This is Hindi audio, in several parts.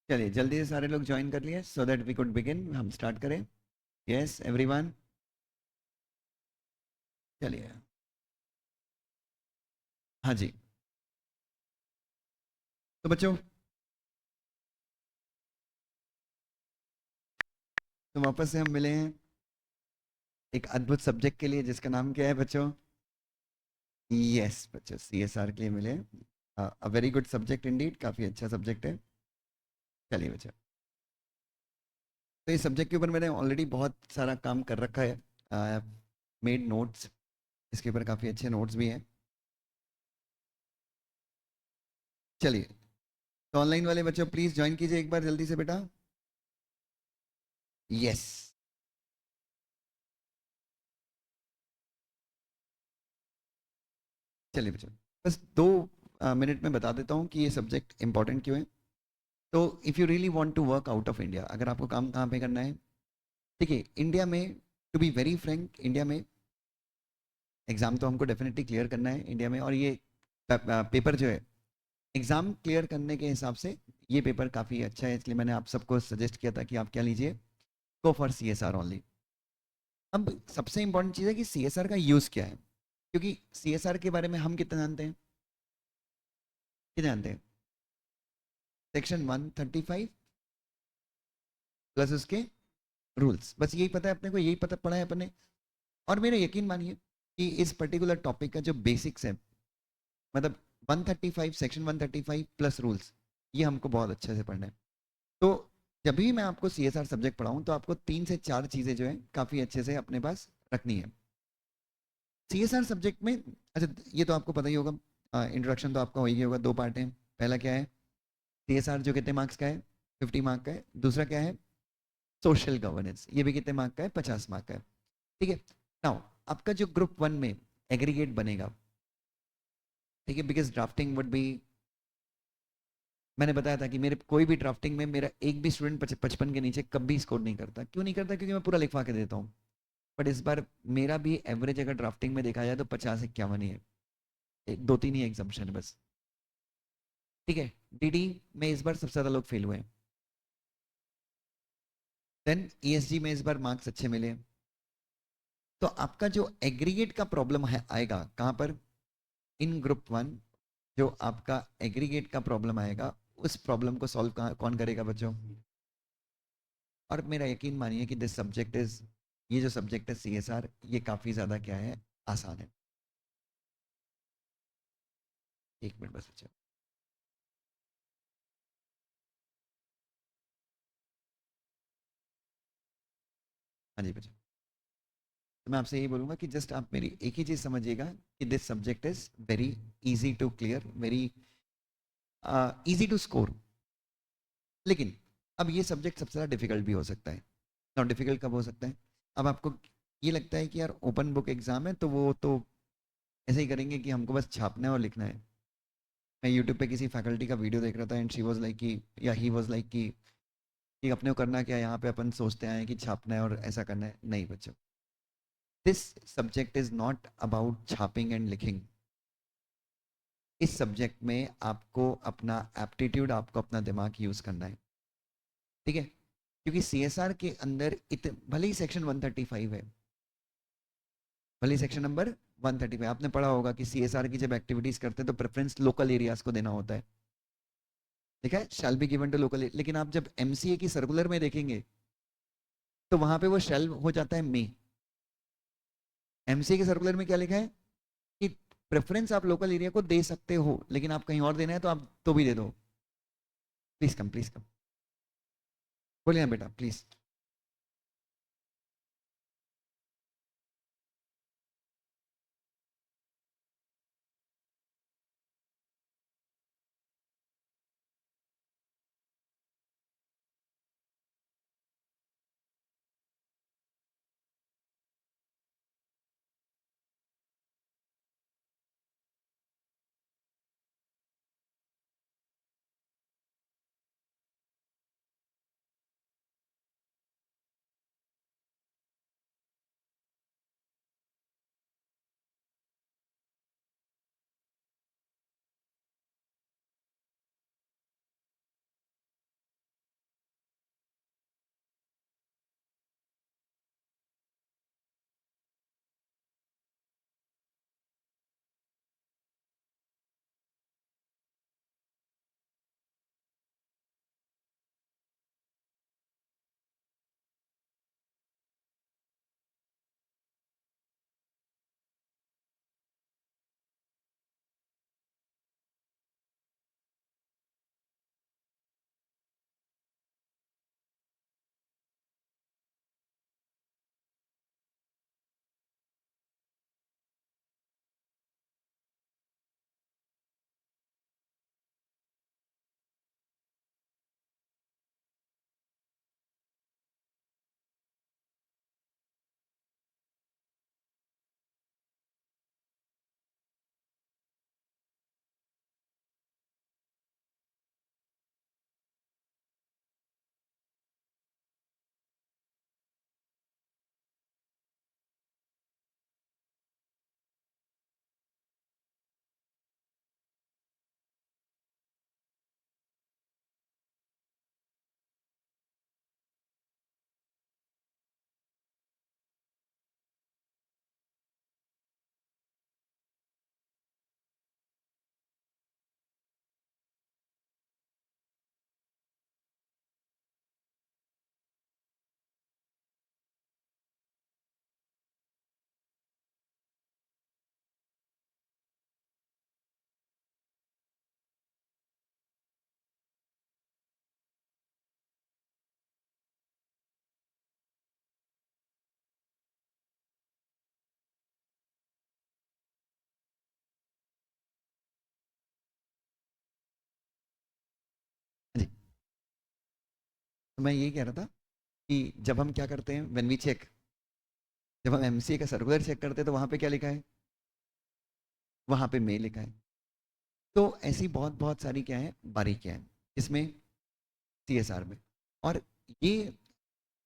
चलिए जल्दी से सारे लोग ज्वाइन कर लिए so that we could begin, हम स्टार्ट करें। यस एवरीवन, चलिए। हाँ जी। तो बच्चों, तो वापस से हम मिले हैं एक अद्भुत सब्जेक्ट के लिए जिसका नाम क्या है बच्चों? यस बच्चों, सीएसआर के लिए मिले हैं। अ वेरी गुड सब्जेक्ट इंडीड, काफ़ी अच्छा सब्जेक्ट है। चलिए बच्चों, तो इस सब्जेक्ट के ऊपर मैंने ऑलरेडी बहुत सारा काम कर रखा है। आई हैव मेड नोट्स, इसके ऊपर काफ़ी अच्छे नोट्स भी हैं। चलिए, तो ऑनलाइन वाले बच्चों प्लीज़ ज्वाइन कीजिए एक बार जल्दी से बेटा। यस। चलिए बच्चों, बस 2 मिनट में बता देता हूँ कि ये सब्जेक्ट इंपॉर्टेंट क्यों है। तो if you really want to work out of India, अगर आपको काम कहाँ पे करना है, देखिए इंडिया में, to be very frank, India में एग्ज़ाम तो हमको डेफिनेटली क्लियर करना है इंडिया में, और ये पेपर जो है, एग्ज़ाम क्लियर करने के हिसाब से ये पेपर काफ़ी अच्छा है, इसलिए मैंने आप सबको सजेस्ट किया था कि आप क्या लीजिए, go for C S R only. अब सबसे इंपॉर्टेंट चीज़ है कि सी एस आर का यूज़ क्या है, क्योंकि सी एस आर के बारे में हम कितना जानते हैं? कितना जानते हैं? सेक्शन 135 प्लस उसके रूल्स, बस यही पता है अपने को, यही पता पड़ा है अपने। और मेरा यकीन मानिए कि इस पर्टिकुलर टॉपिक का जो बेसिक्स है, मतलब 135 सेक्शन 135 प्लस रूल्स, ये हमको बहुत अच्छे से पढ़ना है। तो जब भी मैं आपको सी एस आर सब्जेक्ट पढ़ाऊँ तो आपको 3 से 4 चीज़ें जो है काफ़ी अच्छे से अपने पास रखनी है सी एस आर सब्जेक्ट में। अच्छा, ये तो आपको पता ही होगा, इंट्रोडक्शन तो आपका हो ही गया होगा। 2 पार्ट हैं। पहला क्या है? सी एस आर जो कितने मार्क्स का है? 50 मार्क का है। दूसरा क्या है? सोशल गवर्नेंस, ये भी कितने मार्क का है? 50 मार्क का है। ठीक है। नाउ आपका जो ग्रुप 1 में एग्रीगेट बनेगा, ठीक है, बिकॉज ड्राफ्टिंग वुड बी, मैंने बताया था कि मेरे कोई भी ड्राफ्टिंग में मेरा एक भी स्टूडेंट 55 के नीचे कभी स्कोर नहीं करता। क्यों नहीं करता? क्योंकि मैं पूरा लिखवा के देता हूँ। बट इस बार मेरा भी एवरेज अगर ड्राफ्टिंग में देखा जाए तो 50-51 ही है। 2-3 ही एग्जाम्पशन है बस। ठीक है। डीडी में इस बार सबसे ज़्यादा लोग फेल हुए हैं। देन ईएसजी में इस बार मार्क्स अच्छे मिले। तो आपका जो एग्रीगेट का प्रॉब्लम है आएगा कहाँ पर? इन ग्रुप 1 जो आपका एग्रीगेट का प्रॉब्लम आएगा, उस प्रॉब्लम को सॉल्व कौन करेगा बच्चों? और मेरा यकीन मानिए कि दिस सब्जेक्ट इज, ये जो सब्जेक्ट है सी एस आर, ये काफ़ी ज़्यादा क्या है, आसान है। 1 मिनट बस बच्चों। हाँ जी बच्चों, तो मैं आपसे यही बोलूँगा कि जस्ट आप मेरी एक ही चीज़ समझिएगा कि this subject is very easy to clear, very easy to score. लेकिन अब ये सब्जेक्ट सबसे ज़्यादा डिफिकल्ट भी हो सकता है। नॉट डिफिकल्ट कब हो सकता है? अब आपको ये लगता है कि यार ओपन बुक एग्ज़ाम है तो वो तो ऐसे ही करेंगे कि हमको बस छापना है और लिखना है। मैं यूट्यूब पे किसी फैकल्टी का वीडियो देख रहा था एंड शी वाज लाइक कि, या ही वाज लाइक कि अपने को करना क्या है, यहाँ पे अपन सोचते हैं कि छापना है और ऐसा करना है। नहीं बच्चों, this subject is not about छापिंग एंड लिखिंग। इस सब्जेक्ट में आपको अपना एप्टीट्यूड, आपको अपना दिमाग यूज करना है। ठीक है। क्योंकि सीएसआर के अंदर भले ही सेक्शन 135 है, भले ही सेक्शन नंबर 135, आपने पढ़ा होगा कि सीएसआर की जब एक्टिविटीज करते हैं तो प्रेफरेंस लोकल एरियाज को देना होता है। ठीक है, shall be given to local. लेकिन आप जब एमसीए की सर्कुलर में देखेंगे तो वहां पे वो शैल हो जाता है मे। एमसीए के सर्कुलर में क्या लिखा है कि प्रेफरेंस आप लोकल एरिया को दे सकते हो, लेकिन आप कहीं और देना है तो आप तो भी दे दो। Please come, please come. बोलिए ना बेटा प्लीज। तो मैं यही कह रहा था कि जब हम क्या करते हैं, व्हेन वी चेक, जब हम एमसीए का सर्कुलर चेक करते हैं तो वहाँ पे क्या लिखा है, वहाँ पे मे लिखा है। तो ऐसी बहुत बहुत सारी क्या है बारीकियाँ हैं इसमें, सीएसआर में। और ये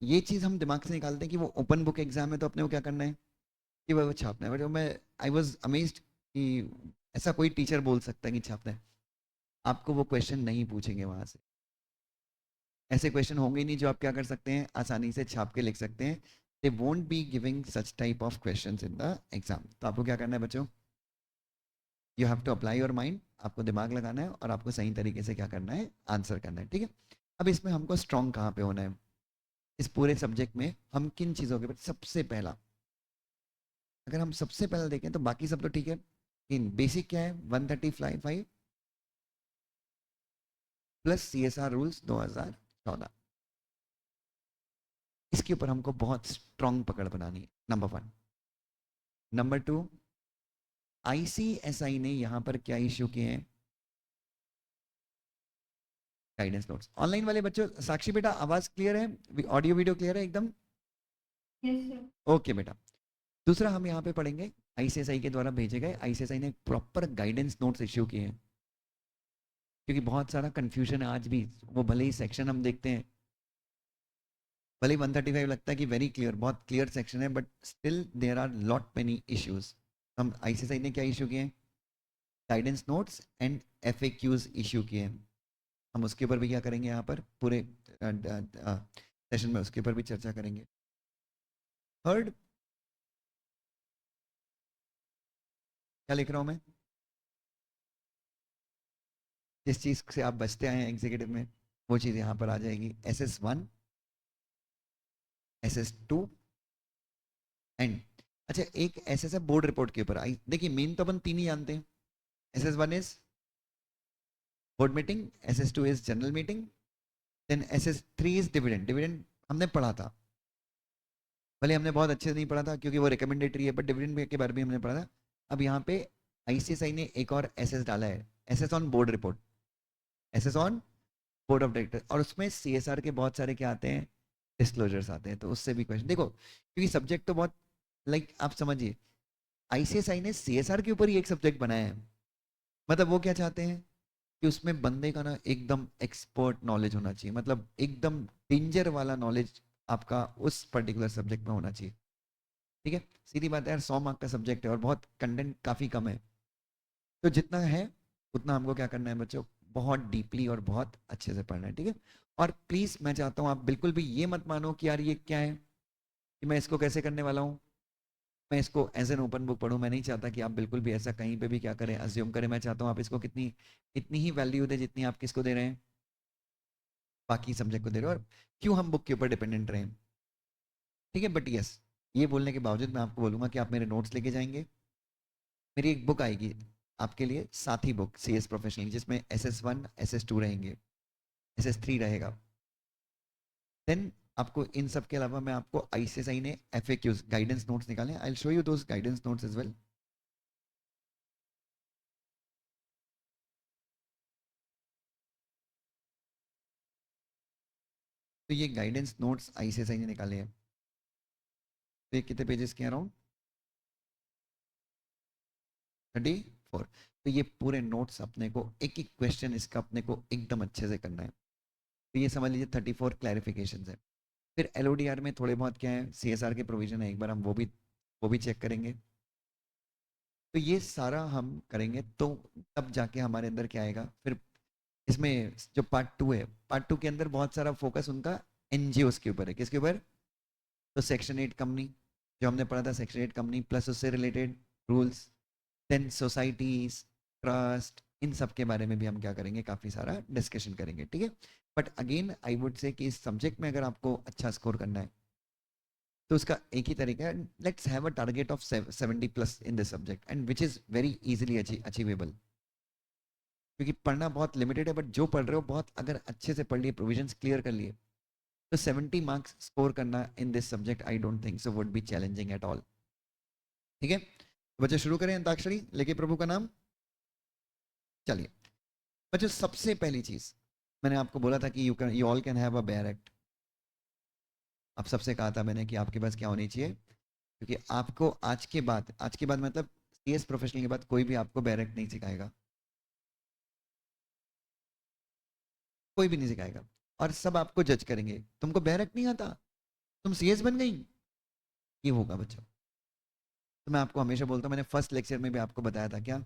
ये चीज़ हम दिमाग से निकालते हैं कि वो ओपन बुक एग्जाम है तो अपने को क्या करना है कि वो छापना है। बट मैं आई वॉज अमेज्ड कि ऐसा कोई टीचर बोल सकता है कि छापना है। आपको वो क्वेश्चन नहीं पूछेंगे वहाँ से, ऐसे क्वेश्चन होंगे ही नहीं जो आप क्या कर सकते हैं आसानी से छाप के लिख सकते हैं। They won't be giving such type of question in the exam. तो आपको क्या करना है बच्चों, you have to apply your mind, आपको दिमाग लगाना है और आपको सही तरीके से क्या करना है, आंसर करना है, ठीक है। अब इसमें हमको स्ट्रॉन्ग कहाँ पे होना है, इस पूरे सब्जेक्ट में हम किन चीज़ों के प्रति, सबसे पहला अगर हम सबसे पहले देखें तो बाकी सब तो ठीक है। इन बेसिक क्या है, 135 प्लस सीएसआर रूल्स 2014, इसके ऊपर हमको बहुत स्ट्रॉन्ग पकड़ बनानी है, number one. Number two, ICSI ने यहां पर क्या इश्यू किए हैं, गाइडेंस नोट्स। ऑनलाइन वाले बच्चों, साक्षी बेटा आवाज क्लियर है, ऑडियो वीडियो क्लियर है एकदम? ओके बेटा। दूसरा हम यहाँ पे पढ़ेंगे, आईसीएसआई के द्वारा भेजे गए, आईसीएसआई ने प्रॉपर गाइडेंस नोट्स इश्यू किए हैं, क्योंकि बहुत सारा कंफ्यूजन है आज भी। वो भले ही सेक्शन हम देखते हैं, भले ही 135 लगता है कि वेरी क्लियर, बहुत क्लियर सेक्शन है, but still there are lot many issues. हम आईसीएसआई ने क्या इश्यू किए हैं, guidance notes and FAQs issue किए हैं। हम उसके ऊपर भी क्या करेंगे, यहाँ पर पूरे सेशन में उसके ऊपर भी चर्चा करेंगे। थर्ड, क्या लिख रहा हूँ मैं, जिस चीज़ से आप बचते आए हैं एग्जीक्यूटिव में, वो चीज़ यहाँ पर आ जाएगी। SS1, SS2 एंड, अच्छा एक SS है बोर्ड रिपोर्ट के ऊपर आई। देखिए मेन तो अपन तीन ही जानते हैं, SS1 is board meeting, SS2 is general meeting, then SS3 is dividend. Dividend हमने पढ़ा था, भले हमने बहुत अच्छे से नहीं पढ़ा था क्योंकि वो रिकमेंडेटरी है, बट डिविडेंड के बारे में हमने पढ़ा था। अब यहाँ पे आईसीएसआई ने एक और एसएस डाला है, SS on board report, SS on board of director, और उसमें सीएसआर के बहुत सारे क्या आते हैं, डिस्क्लोजर्स आते हैं। तो उससे भी क्वेश्चन देखो, क्योंकि सब्जेक्ट तो बहुत, लाइक आप समझिए, आईसीएसआई ने सीएसआर के ऊपर ही एक सब्जेक्ट बनाया है। मतलब वो क्या चाहते हैं कि उसमें बंदे का ना एकदम एक्सपर्ट नॉलेज होना चाहिए, मतलब एकदम डेंजर वाला नॉलेज आपका उस पर्टिकुलर सब्जेक्ट में होना चाहिए, ठीक है। सीधी बात है यार, 100 मार्क का सब्जेक्ट है और बहुत कंटेंट काफ़ी कम है, तो जितना है उतना हमको क्या करना है बच्चों, बहुत डीपली और बहुत अच्छे से पढ़ना है, ठीक है। और प्लीज़ मैं चाहता हूँ आप बिल्कुल भी ये मत मानो कि यार ये क्या है, कि मैं इसको कैसे करने वाला हूँ, मैं इसको एज एन ओपन बुक पढ़ूँ। मैं नहीं चाहता कि आप बिल्कुल भी ऐसा कहीं पे भी क्या करें, अज्यूम करें। मैं चाहता हूँ आप इसको कितनी इतनी ही वैल्यू दें जितनी आप किसको दे रहे हैं, बाकी सब्जेक्ट को दे रहे हो। और क्यों हम बुक के ऊपर डिपेंडेंट रहें, ठीक है। बट यस, ये बोलने के बावजूद मैं आपको बोलूँगा कि आप मेरे नोट्स लेके जाएंगे। मेरी एक बुक आएगी आपके लिए, साथी बुक CS प्रोफेशनल, जिसमें SS1 SS2 रहेंगे, SS3 रहेगा। देन आपको इन सब के अलावा मैं आपको आईसीएसआई ने FAQs गाइडेंस नोट्स निकाले, I will show you those guidance notes as well. तो ये गाइडेंस नोट्स आईसीएसआई ने निकाले हैं। तो ये कितने पेजेस के, अराउंड 34। तो ये पूरे नोट्स अपने को एक एक क्वेश्चन इसका अपने को एकदम अच्छे से करना है। तो ये समझ लीजिए 34 क्लैरिफिकेशन है। फिर LODR में थोड़े बहुत क्या है, CSR के प्रोविजन है, एक बार हम वो भी चेक करेंगे। तो ये सारा हम करेंगे तो तब जाके हमारे अंदर क्या आएगा फिर। इसमें जो पार्ट 2 है, पार्ट 2 के अंदर बहुत सारा फोकस उनका NGOs के ऊपर है। किसके ऊपर? तो सेक्शन 8 कंपनी, जो हमने पढ़ा था, सेक्शन 8 कंपनी प्लस उससे related rules, then societies, trust, इन सब के बारे में भी हम क्या करेंगे, काफ़ी सारा डिस्कशन करेंगे, ठीक है। But again I would say कि इस सब्जेक्ट में अगर आपको अच्छा स्कोर करना है तो उसका एक ही तरीका है, let's have a target of 70 plus in this subject and which is very easily achievable. क्योंकि पढ़ना बहुत लिमिटेड है, बट जो पढ़ रहे हो बहुत अगर अच्छे से पढ़ लिए, प्रोविजंस क्लियर कर लिए, तो 70 मार्क्स स्कोर करना इन this subject I don't think so would be challenging at all, ठीक है। तो बच्चे शुरू करें अंताक्षरी लेके प्रभु का नाम। चलिए बच्चों, सबसे पहली चीज मैंने आपको बोला था कि you all can have a bare act. आप सबसे कहा था मैंने कि आपके पास क्या होनी चाहिए, क्योंकि आपको आज के बाद मतलब सीएस प्रोफेशनल के बाद कोई भी आपको बैरेक्ट नहीं सिखाएगा, कोई भी नहीं सिखाएगा। और सब आपको जज करेंगे, तुमको बैरेक्ट नहीं आता, तुम सीएस बन गई, ये होगा बच्चों। तो मैं आपको हमेशा बोलता हूँ, मैंने फर्स्ट लेक्चर में भी आपको बताया था क्या,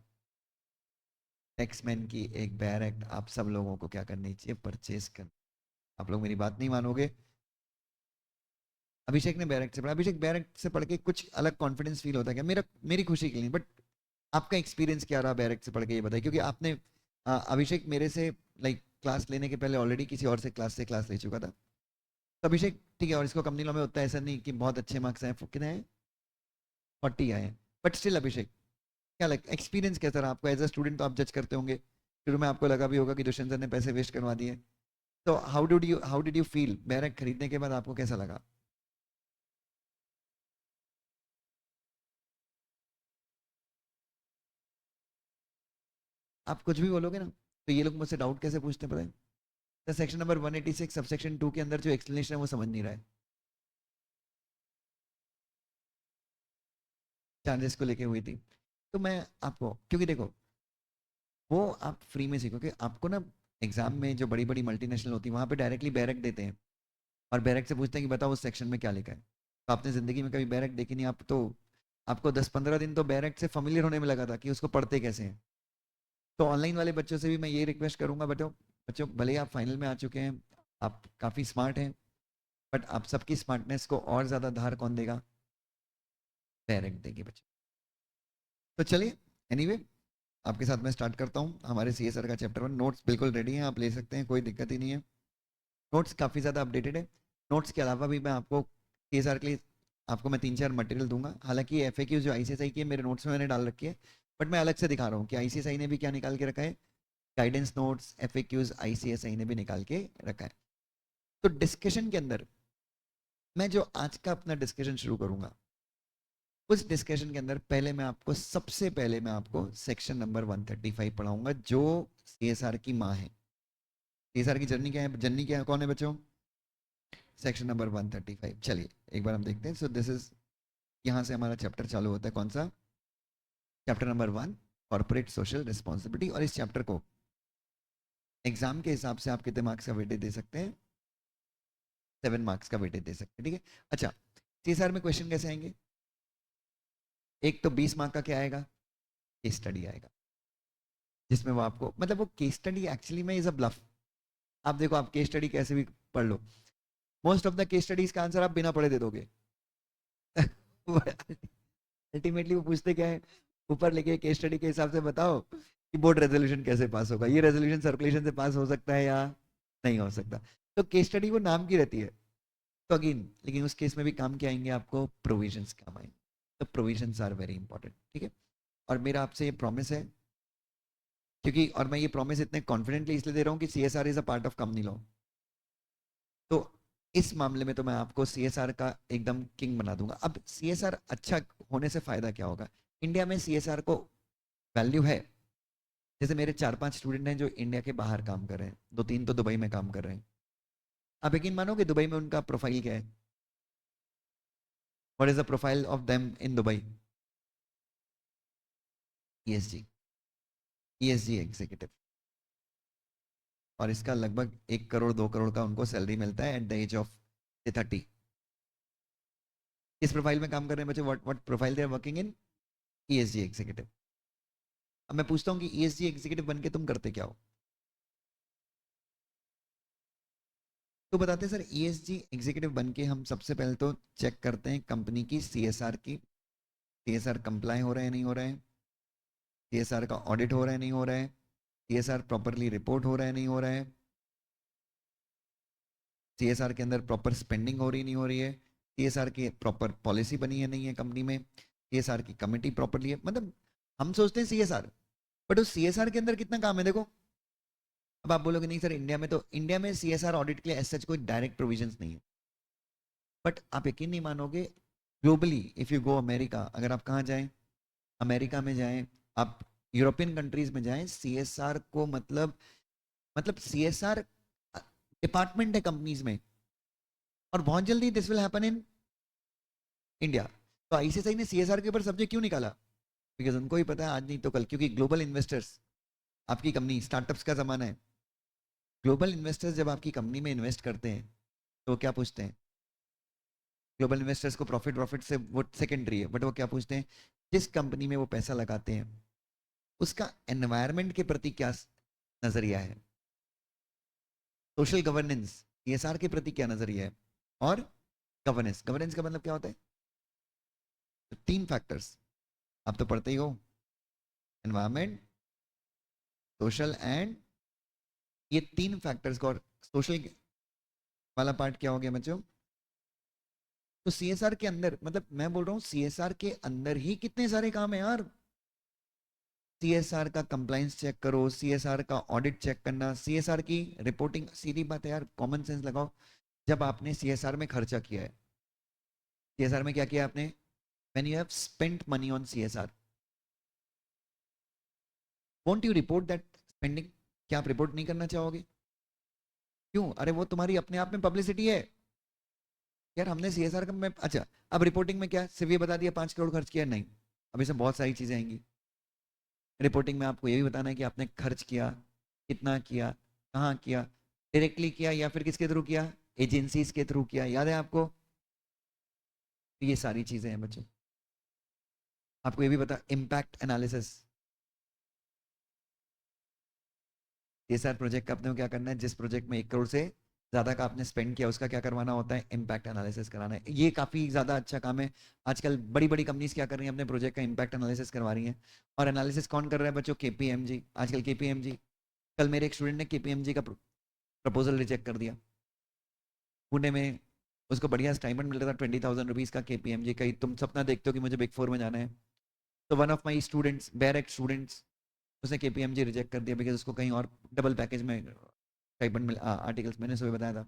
टैक्समैन की एक बैरेक्ट आप सब लोगों को क्या करनी चाहिए, परचेज कर। आप लोग मेरी बात नहीं मानोगे। अभिषेक ने बैरेक्ट से पढ़ा, अभिषेक बैरेक्ट से पढ़ के कुछ अलग कॉन्फिडेंस फील होता है क्या? मेरा मेरी खुशी के लिए, बट आपका एक्सपीरियंस क्या रहा बैरेक्ट से पढ़ के, ये बताइए, क्योंकि आपने अभिषेक मेरे से लाइक क्लास लेने के पहले ऑलरेडी किसी और से क्लास ले चुका था। तो अभिषेक ठीक है, और इसको कम नहीं लो में होता है, ऐसा नहीं कि बहुत अच्छे मार्क्स आए, कितने आए, 40 आए, बट स्टिल अभिषेक क्या लग एक्सपीरियंस कैसा रहा आपको एज अ स्टूडेंट? तो आप जज करते होंगे, शुरू में आपको लगा भी होगा कि दुष्यंत सर ने पैसे वेस्ट करवा दिए। तो how did you feel barrack खरीदने के बाद, आपको कैसा लगा? आप कुछ भी बोलोगे ना तो ये लोग मुझसे डाउट कैसे पूछते हैं पता है? सेक्शन नंबर 186 सब सेक्शन 2 के अंदर जो एक्सप्लेनेशन है वो समझ नहीं रहा है, चार्जेस को लेके हुई थी। तो मैं आपको, क्योंकि देखो वो आप फ्री में सीखोगे, आपको ना एग्जाम में जो बड़ी बड़ी मल्टीनेशनल होती है वहाँ पे डायरेक्टली बैरक देते हैं, और बैरक से पूछते हैं कि बताओ उस सेक्शन में क्या लिखा है। तो आपने ज़िंदगी में कभी बैरक देखी नहीं, आप तो आपको 10-15 दिन तो बैरक से familiar होने में लगा था कि उसको पढ़ते कैसे हैं। तो ऑनलाइन वाले बच्चों से भी मैं ये रिक्वेस्ट करूंगा, बच्चों बच्चों भले ही आप फाइनल में आ चुके हैं, आप काफ़ी स्मार्ट हैं, बट आप सबकी स्मार्टनेस को और ज़्यादा धार कौन देगा? बैरक देंगे बच्चों। तो चलिए, एनीवे आपके साथ मैं स्टार्ट करता हूँ हमारे सीएसआर का चैप्टर 1। नोट्स बिल्कुल रेडी हैं, आप ले सकते हैं, कोई दिक्कत ही नहीं है। नोट्स काफ़ी ज़्यादा अपडेटेड है। नोट्स के अलावा भी मैं आपको सीएसआर के लिए आपको मैं 3-4 मटेरियल दूंगा। हालांकि एफएक्यू जो आईसीएसआई की है मेरे नोट्स में मैंने डाल रखी है, बट मैं अलग से दिखा रहा हूँ कि आईसीएसआई ने भी क्या निकाल के रखा है। गाइडेंस नोट्स एफएक्यूज आईसीएसआई ने भी निकाल के रखा है। तो डिस्कशन के अंदर मैं जो आज का अपना डिस्कशन शुरू करूंगा, उस डिस्कशन के अंदर पहले मैं आपको सबसे पहले मैं आपको सेक्शन नंबर 135 पढ़ाऊंगा, जो सीएसआर की माँ है। सीएसआर की जर्नी क्या है, जर्नी क्या है, कौन है बच्चों? Section number 135। चलिए एक बार हम देखते हैं। सो दिस इज, यहाँ से हमारा चैप्टर चालू होता है, कौन सा? Chapter number 1, corporate social responsibility. और इस चैप्टर को एग्जाम के हिसाब से आप कितने मार्क्स का वेटेज दे सकते हैं? 7 मार्क्स का वेटेज दे सकते हैं, ठीक है। अच्छा, सीएसआर में क्वेश्चन कैसे आएंगे? एक तो 20 मार्क का क्या आएगा, केस स्टडी आएगा, जिसमें वो आपको मतलब वो केस स्टडी एक्चुअली में इज अ ब्लफ। आप देखो, आप केस स्टडी कैसे भी पढ़ लो, most of the case studies का आंसर आप बिना पढ़े दे दोगे। अल्टीमेटली वो पूछते क्या है, ऊपर लिखे केस स्टडी के हिसाब से बताओ कि बोर्ड रेजोल्यूशन कैसे पास होगा, ये रेजोल्यूशन सर्कुलेशन से पास हो सकता है या नहीं हो सकता। तो केस स्टडी वो नाम की रहती है। तो अगेन लेकिन उस केस में भी काम क्या आएंगे आपको? प्रोविजंस काम आएंगे। तो प्रोविजंस आर वेरी इंपॉर्टेंट, ठीक है। और मेरा आपसे ये प्रॉमिस है, क्योंकि और मैं ये प्रॉमिस इतने कॉन्फिडेंटली इसलिए दे रहा हूँ कि CSR is a part of company law. तो इस मामले में तो मैं आपको सीएसआर का एकदम किंग बना दूंगा। अब सीएसआर अच्छा होने से फायदा क्या होगा? इंडिया में सीएसआर को वैल्यू है। जैसे मेरे 4-5 स्टूडेंट हैं जो इंडिया के बाहर काम कर रहे हैं, 2-3 तो दुबई में काम कर रहे हैं। आप यकीन मानोगे दुबई में उनका प्रोफाइल क्या है? What is the profile of them in Dubai? ESG, ESG executive. और इसका लगभग 1 करोड़ 2 करोड़ का उनको सैलरी मिलता है एट द एज ऑफ 30। किस प्रोफाइल में काम कर रहे हैं बच्चे? What what profile they are working in? ESG executive. अब मैं पूछता हूँ कि ईएसजी एग्जीक्यूटिव बन के तुम करते क्या हो? तो बताते हैं सर, ईएसजी एग्जीक्यूटिव बन के हम सबसे पहले तो चेक करते हैं कंपनी की सीएसआर की, सीएसआर कंप्लाई हो रहा है नहीं हो रहा है, सीएसआर का ऑडिट हो रहा है नहीं हो रहा है, सीएसआर प्रॉपरली रिपोर्ट हो रहा है नहीं हो रहा है, सीएसआर के अंदर प्रॉपर स्पेंडिंग हो रही नहीं हो रही है, सीएसआर की प्रॉपर पॉलिसी बनी है नहीं है कंपनी में, सीएसआर की कमेटी प्रॉपरली है। मतलब हम सोचते हैं सीएसआर, बट उस सीएसआर के अंदर कितना काम है देखो। अब आप बोलोगे नहीं सर, इंडिया में सीएसआर ऑडिट के लिए एज सच कोई डायरेक्ट प्रोविजंस नहीं है, बट आप यकीन नहीं मानोगे, globally if you go America, अगर आप कहाँ जाएं, अमेरिका में जाएं, आप यूरोपियन कंट्रीज में जाएं, सीएसआर को मतलब सीएसआर डिपार्टमेंट है कंपनीज में। और बहुत जल्दी this will happen in India. तो आईसीएसआई ने सीएसआर के ऊपर सब्जेक्ट क्यों निकाला? बिकॉज उनको ही पता है आज नहीं तो कल, क्योंकि ग्लोबल इन्वेस्टर्स, आपकी कंपनी स्टार्टअप्स का जमाना है, ग्लोबल इन्वेस्टर्स जब आपकी कंपनी में इन्वेस्ट करते हैं तो क्या पूछते हैं? ग्लोबल इन्वेस्टर्स को प्रॉफिट प्रॉफिट से वो सेकेंडरी है, बट वो क्या पूछते हैं? जिस कंपनी में वो पैसा लगाते हैं उसका एनवायरनमेंट के प्रति क्या नजरिया है, सोशल गवर्नेंस सीएसआर के प्रति क्या नजरिया है, और गवर्नेंस, गवर्नेंस का मतलब क्या होता है? तो 3 फैक्टर्स आप तो पढ़ते ही हो, एनवायरनमेंट, सोशल एंड, ये 3 फैक्टर्स को, और सोशल वाला पार्ट क्या हो गया बच्चों? तो सीएसआर के अंदर, मतलब मैं बोल रहा हूँ सीएसआर के अंदर ही कितने सारे काम है यार। सीएसआर का कंप्लाइंस चेक करो, सीएसआर का ऑडिट चेक करना, सीएसआर की रिपोर्टिंग, सीधी बात है यार, कॉमन सेंस लगाओ। जब आपने सीएसआर में खर्चा किया है, सीएसआर में क्या किया आपने? When you have spent money on CSR, won't you report that spending? क्या आप रिपोर्ट नहीं करना चाहोगे? क्यों? अरे वो तुम्हारी अपने आप में पब्लिसिटी है यार, हमने सीएसआर का, मैं अच्छा, अब रिपोर्टिंग में क्या सिर्फ ये बता दिया 5 करोड़ खर्च किया? नहीं, अब इसमें बहुत सारी चीजें आएंगी। रिपोर्टिंग में आपको ये भी बताना है कि आपने खर्च किया, कितना किया, कहाँ किया, डायरेक्टली किया या फिर किसके थ्रू किया, एजेंसीज के थ्रू किया, याद है आपको? ये सारी चीजें हैं बच्चों। आपको ये भी बता, इम्पैक्ट एनालिसिस, सीएसआर प्रोजेक्ट का अपने को क्या करना है? जिस प्रोजेक्ट में 1 करोड़ से ज्यादा का आपने स्पेंड किया उसका क्या करवाना होता है? इम्पैक्ट एनालिसिस कराना है। ये काफी ज्यादा अच्छा काम है। आजकल बड़ी बड़ी कंपनीज क्या कर रही हैं? अपने प्रोजेक्ट का इम्पैक्ट एनालिसिस करवा रही हैं। और एनालिसिस कौन कर रहा है बच्चों? केपीएमजी। आजकल केपीएमजी, कल मेरे एक स्टूडेंट ने केपीएमजी का प्रपोजल रिजेक्ट कर दिया पुणे में। उसको बढ़िया स्टाइपेंड मिल रहा था 20,000 रुपीज का, केपीएमजी का ही। तुम सपना देखते हो कि मुझे बिग 4 में जाना है, तो one of my students, direct students, उसने केपीएमजी रिजेक्ट कर दिया बिकॉज उसको कहीं और डबल पैकेज में स्टाइपेंड मिल, आर्टिकल्स मैंने सुबह बताया था।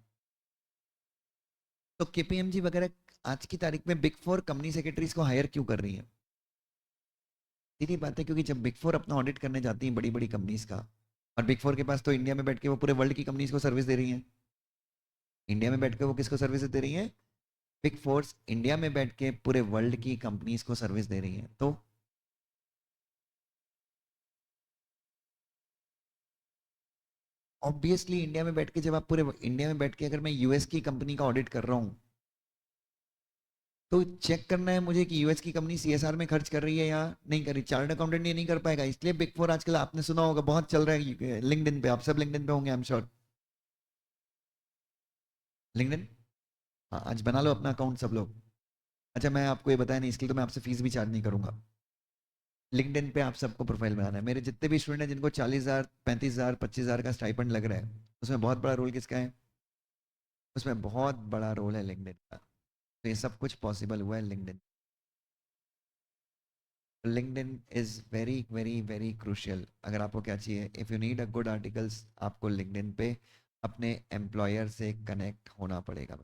तो केपीएमजी वगैरह आज की तारीख में बिग 4 कंपनी सेक्रेटरीज को हायर क्यों कर रही है? सीधी बात है, क्योंकि जब बिग 4 अपना ऑडिट करने जाती हैं बड़ी बड़ी कंपनीज का, और बिग 4 के पास तो इंडिया में बैठ के वो पूरे वर्ल्ड की कंपनीज को सर्विस दे रही हैं। इंडिया में बैठ के वो किसको सर्विस दे रही हैं? बिग 4 इंडिया में बैठ के पूरे वर्ल्ड की कंपनीज को सर्विस दे रही हैं। तो ऑब्वियसली इंडिया में बैठ के, जब आप पूरे इंडिया में बैठ के अगर मैं यूएस की कंपनी का ऑडिट कर रहा हूँ, तो चेक करना है मुझे कि यूएस की कंपनी सीएसआर में खर्च कर रही है या नहीं कर रही। चार्टर्ड अकाउंटेंट ये नहीं कर पाएगा। इसलिए बिग 4 आजकल आपने सुना होगा बहुत चल रहा है लिंक्डइन पे, आप सब लिंक्डइन पे होंगे आई एम श्योर। लिंक्डइन, हाँ, आज बना लो अपना अकाउंट सब लोग। अच्छा, मैं आपको ये बताया नहीं, इसके लिए तो मैं आपसे फीस भी चार्ज नहीं करूंगा। लिंक्डइन पे आप सबको प्रोफाइल बनाना है। मेरे जितने भी स्टूडेंट हैं जिनको 40,000, 35,000, 25,000 का स्टाइपेंड लग रहा है, उसमें बहुत बड़ा रोल किसका है? उसमें बहुत बड़ा रोल है लिंक्डइन का। तो ये सब कुछ पॉसिबल हुआ है LinkedIn. LinkedIn is very very very crucial. अगर आपको क्या चाहिए, if you need a good articles, आपको लिंक्डइन पे अपने एम्प्लॉयर से कनेक्ट होना पड़ेगा।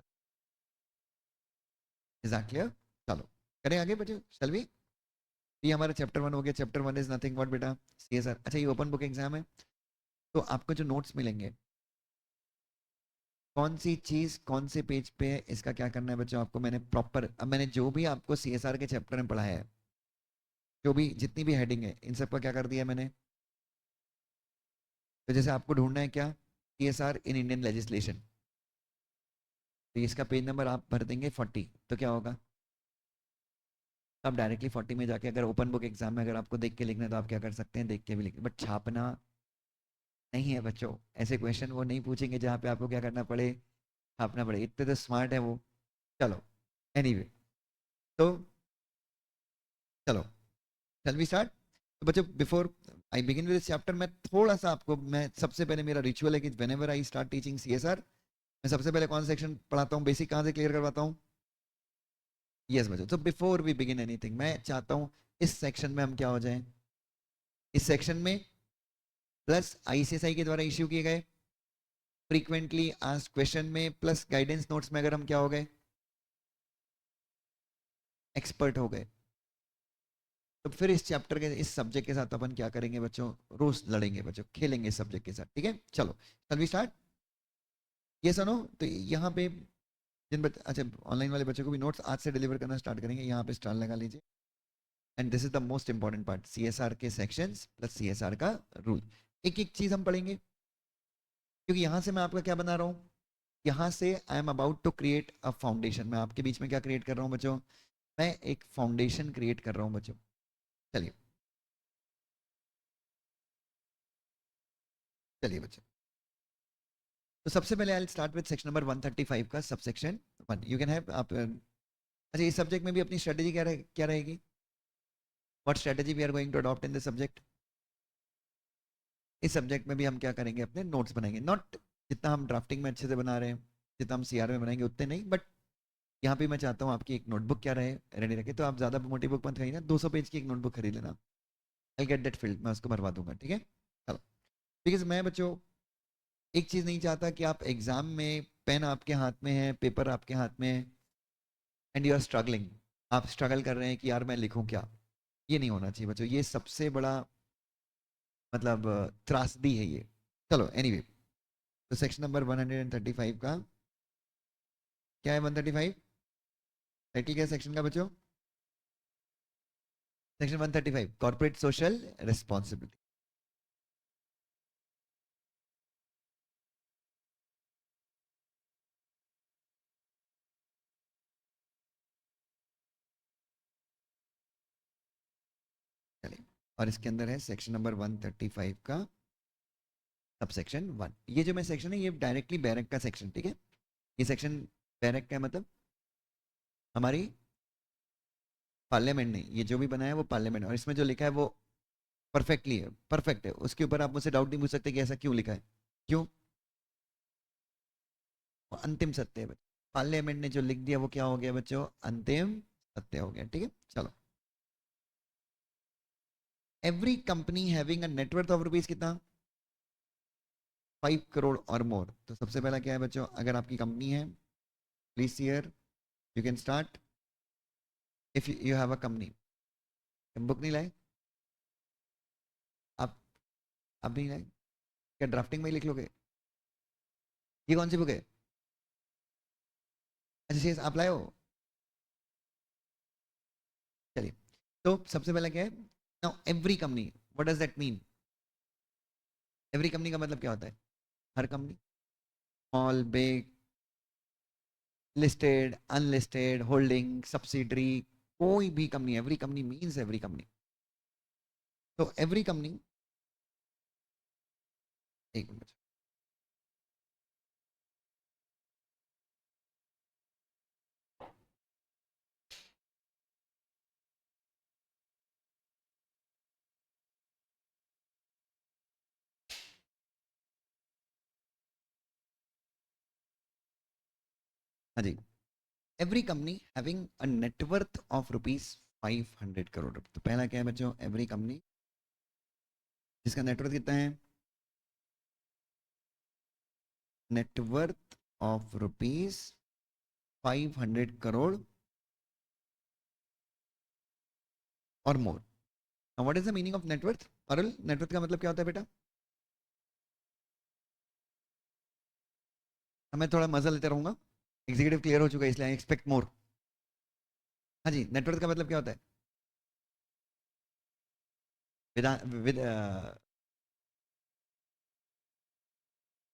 Is that clear? चलो करें आगे बच्चों, चल भी। ये हमारा चैप्टर 1 हो गया। चैप्टर 1 इज नथिंग बट बेटा सीएसआर। अच्छा, ये ओपन बुक एग्जाम है, तो आपको जो नोट्स मिलेंगे, कौन सी चीज कौन से पेज पे है, इसका क्या करना है बच्चों आपको। मैंने प्रॉपर, अब मैंने जो भी आपको सीएसआर के चैप्टर में पढ़ाया है, जो भी जितनी भी हेडिंग है, इन सबका क्या कर दिया मैंने। तो जैसे आपको ढूंढना है क्या, सीएसआर इन इंडियन लेजिस्लेशन, तो इसका पेज नंबर आप भर देंगे 40, तो क्या होगा, आप डायरेक्टली 40 में जाके, अगर ओपन बुक एग्जाम में अगर आपको देख के लिखना है तो आप क्या कर सकते हैं, देख के भी लिख, बट छापना नहीं है बच्चों। ऐसे क्वेश्चन वो नहीं पूछेंगे जहाँ पे आपको क्या करना पड़े, छापना पड़े। इतने तो स्मार्ट है वो। चलो एनीवे, तो चलो शैल वी स्टार्ट। तो बच्चों before I begin with this chapter, मैं थोड़ा सा आपको, मैं सबसे पहले, मेरा रिचुअल है कि whenever I start teaching CSR, मैं सबसे पहले कौन सेक्शन पढ़ाता हूँ, बेसिक कहाँ से क्लियर करवाता हूँ। यस बच्चों, तो बिफोर वी बिगिन एनीथिंग, मैं चाहता हूँ इस सेक्शन में हम क्या हो जाएं, इस सेक्शन में प्लस आईसीएसआई के द्वारा इश्यू किए गए फ्रीक्वेंटली आस्क्ड क्वेश्चन में, प्लस गाइडेंस नोट्स में अगर हम क्या हो गए, एक्सपर्ट हो गए, तो फिर इस चैप्टर के, इस सब्जेक्ट के साथ अपन क्या करेंगे बच्चों, रोज लड़ेंगे बच्चों, खेलेंगे इस सब्जेक्ट के साथ। ठीक है, चलो चल वी स्टार्ट। ये सुनो, तो यहाँ पे जिन अच्छा ऑनलाइन वाले बच्चों को भी नोट्स आज से डिलीवर करना स्टार्ट करेंगे, यहाँ पे स्टार लगा लीजिए। And this is the most important part, CSR के सेक्शंस प्लस CSR का रूल। एक एक चीज हम पढ़ेंगे, क्योंकि यहाँ से मैं आपका क्या बना रहा हूँ, यहाँ से I am about to create a foundation. मैं आपके बीच में क्या क्रिएट कर रहा हूँ बच्चों, मैं एक फाउंडेशन क्रिएट कर रहा हूँ बच्चों। चलिए चलिए बच्चों, तो सबसे पहले I start with section number 135 का सबसेक्शन 1। यू कैन हैव आप अच्छा इस सब्जेक्ट में भी अपनी स्ट्रेटेजी क्या रहेगी, what strategy we are going to adopt in this subject. इस सब्जेक्ट में भी हम क्या करेंगे, अपने नोट्स बनाएंगे। नॉट जितना हम ड्राफ्टिंग में अच्छे से बना रहे हैं, जितना हम CR में बनाएंगे उतने नहीं, बट यहाँ पे मैं चाहता हूँ आपकी एक नोटबुक क्या रहे, रेडी रखे। तो आप ज़्यादा मोटी बुक मत खरीदना, 200 पेज की एक नोटबुक खरीद लेना। आई गेट दैट फील्ड, मैं उसको भरवा दूंगा, ठीक है। चलो, बिकॉज मैं बच्चों एक चीज़ नहीं चाहता कि आप एग्जाम में पेन आपके हाथ में है, पेपर आपके हाथ में है, एंड यू आर स्ट्रगलिंग, आप स्ट्रगल कर रहे हैं कि यार मैं लिखूं क्या। ये नहीं होना चाहिए बच्चों, ये सबसे बड़ा मतलब त्रासदी है ये। चलो एनीवे, तो सेक्शन नंबर 135 का क्या है, 135 टाइटल क्या है सेक्शन का बच्चों, सेक्शन 135 कॉर्पोरेट सोशल रिस्पॉन्सिबिलिटी। चलिए, और इसके अंदर है सेक्शन नंबर 135 का सब सेक्शन 1। ये जो मैं सेक्शन है ये डायरेक्टली बैरक का सेक्शन, ठीक है। ये सेक्शन बैरक का है, मतलब हमारी पार्लियामेंट ने ये जो भी बनाया है वो पार्लियामेंट, और इसमें जो लिखा है वो परफेक्टली है, परफेक्ट है। उसके ऊपर आप मुझसे डाउट नहीं पूछ सकते कि ऐसा क्यों लिखा है, क्यों, वो अंतिम सत्य है बच्चों। पार्लियामेंट ने जो लिख दिया वो क्या हो गया बच्चों, अंतिम सत्य हो गया, ठीक है। चलो, every company having a net worth of rupees कितना, 5 करोड़ और मोर। तो सबसे पहला क्या है बच्चों, अगर आपकी कंपनी है, please here you can start. If you have a company, book नहीं लाए आप, आप नहीं लाए क्या, ड्राफ्टिंग में ही लिख लोगे। ये कौन सी बुक है, अच्छा शेष आप लाए हो। चलिए, तो सबसे पहला क्या है, now every company, what does that mean, every company का मतलब क्या होता है, हर company, small big, listed unlisted, holding subsidiary, कोई भी company, every company means every company. तो एवरी कंपनी, एक मिनट, हाँ जी, every company having a net worth of rupees 500 crore. तो पहला क्या है बच्चों, एवरी कंपनी जिसका नेटवर्थ कितना है, नेटवर्थ ऑफ रुपीज 500 करोड़ और more. What is the meaning of net worth, और नेटवर्थ का मतलब क्या होता है बेटा, मैं थोड़ा मजा लेते रहूंगा, एग्जीक्यूटिव क्लियर हो चुका है इसलिए आई एक्सपेक्ट मोर। हाँ जी, नेटवर्थ का मतलब क्या होता है, विद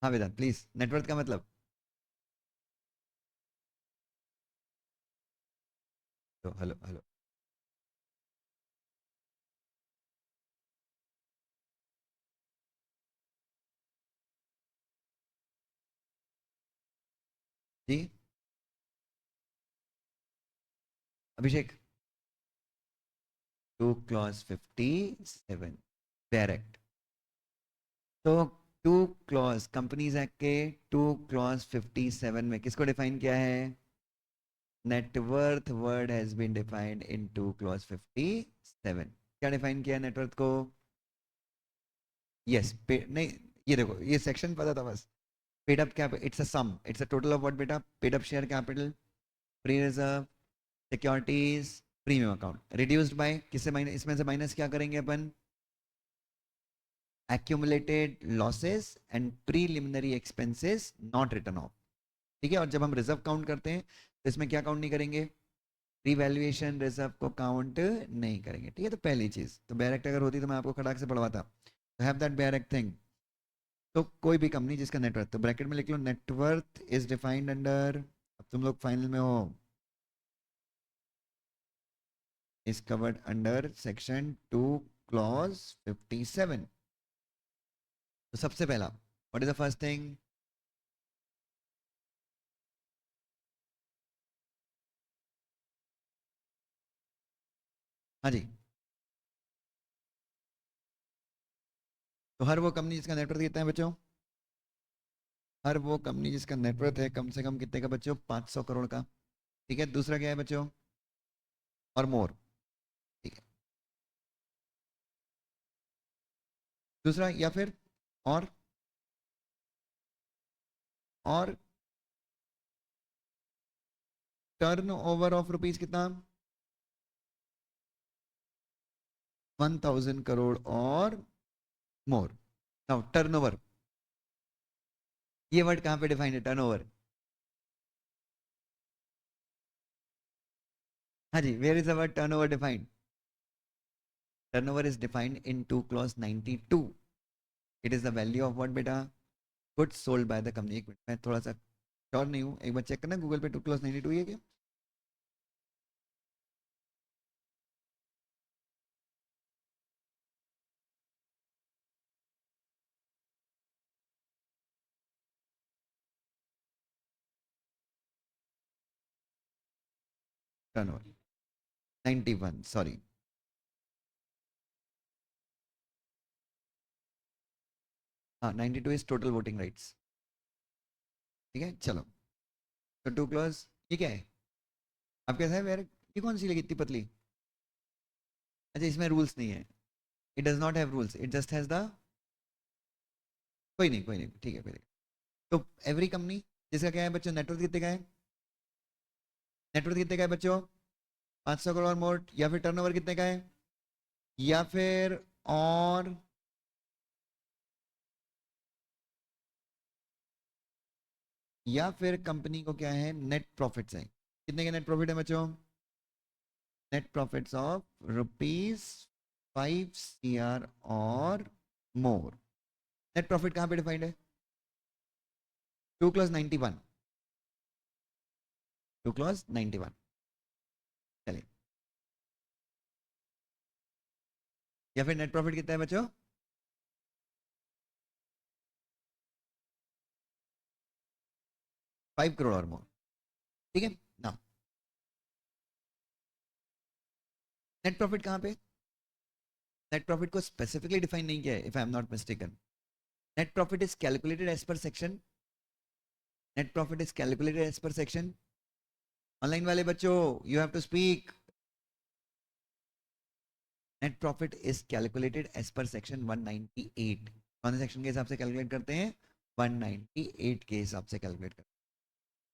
हाँ वेदांत प्लीज, नेटवर्थ का मतलब, तो हेलो हेलो, जी अभिषेक, 2 clause 57 डायरेक्ट। तो 2 clause कंपनीज एक्ट के 2 clause 57 में किसको डिफाइन किया है, net worth word has been defined in 2 clause 57। क्या डिफाइन किया नेटवर्थ को, यस नहीं, ये देखो ये सेक्शन पता था बस, paid up capital, it's a sum, it's a total of what बेटा, paid up share capital, free reserve, securities, premium account, reduced by किससे माइनस, इसमें से माइनस क्या करेंगे अपन, accumulated losses and preliminary expenses not written off। ठीक है, और जब हम रिजर्व काउंट करते हैं तो इसमें क्या काउंट नहीं करेंगे, रिवैल्यूएशन रिजर्व को काउंट नहीं करेंगे। ठीक है, तो पहली चीज, तो बैरेक्ट अगर होती तो मैं आपको खड़ाक से पढ़वाता, तो हैव दैट बैरेक्ट थिंग। तो कोई भी कंपनी जिसका नेटवर्थ, तो ब्रैकेट में लिख लो नेटवर्थ इज डिफाइंड अंडर, अब तुम लोग फाइनल में हो, is covered under section 2 clause 57। तो सबसे पहला, what is the first thing, हाँ जी, तो हर वो कंपनी जिसका नेटवर्थ कितना है बच्चों, हर वो कंपनी जिसका नेटवर्थ है कम से कम कितने का बच्चों, 500 करोड़ का। ठीक है, दूसरा क्या है बच्चों, और मोर। ठीक है, दूसरा या फिर और टर्न ओवर ऑफ रुपीज कितना, 1000 करोड़ और मोर। नाउ टर्नओवर, ये वर्ड कहाँ पे डिफाइंड है, टर्नओवर, हाँ जी, where is the word turnover defined, turnover is defined in 2 clause 92। It is the value of what बेटा, goods sold by the company. एक मिनट, मैं थोड़ा सा श्योर नहीं हूँ, एक बार चेक करना गूगल पे, 2 क्लॉज 92 ये क्या, टर्नओवर 91, सॉरी, हाँ 92 इज टोटल वोटिंग राइट्स। ठीक है, चलो, तो 2 क्लॉज ये क्या है, आप कैसा है यार, ये कौन सी लगी इतनी पतली, अच्छा इसमें रूल्स नहीं है, it does not have rules, it just has the, कोई नहीं कोई नहीं, ठीक है कोई नहीं। तो एवरी कंपनी जिसका क्या है बच्चों, नेटवर्थ कितने का है, नेटवर्थ कितने का है बच्चों, 500 करोड़ मोर, या फिर टर्नओवर कितने का है, या फिर और, या फिर कंपनी को क्या है, नेट प्रॉफिट्स है, कितने के नेट प्रॉफिट है बच्चों, नेट प्रॉफिट्स ऑफ ₹5 CR और मोर। नेट प्रॉफिट कहाँ पे डिफाइंड है, 2 क्लॉज 91, 2 क्लॉज 91, चलिए, या फिर नेट प्रॉफिट कितना है बच्चों, 5 करोड़ और मोर। ठीक है ना, नेट प्रॉफिट कहाँ पे, नेट प्रॉफिट को स्पेसिफिकली डिफाइन नहीं किया है, if I am not mistaken, net profit is calculated as per section, net profit is calculated as per section, online वाले बच्चों you have to speak, net profit is calculated as per section 198। कौन से सेक्शन के हिसाब से कैलकुलेट करते हैं, 198 के हिसाब से कैलकुलेट करते हैं।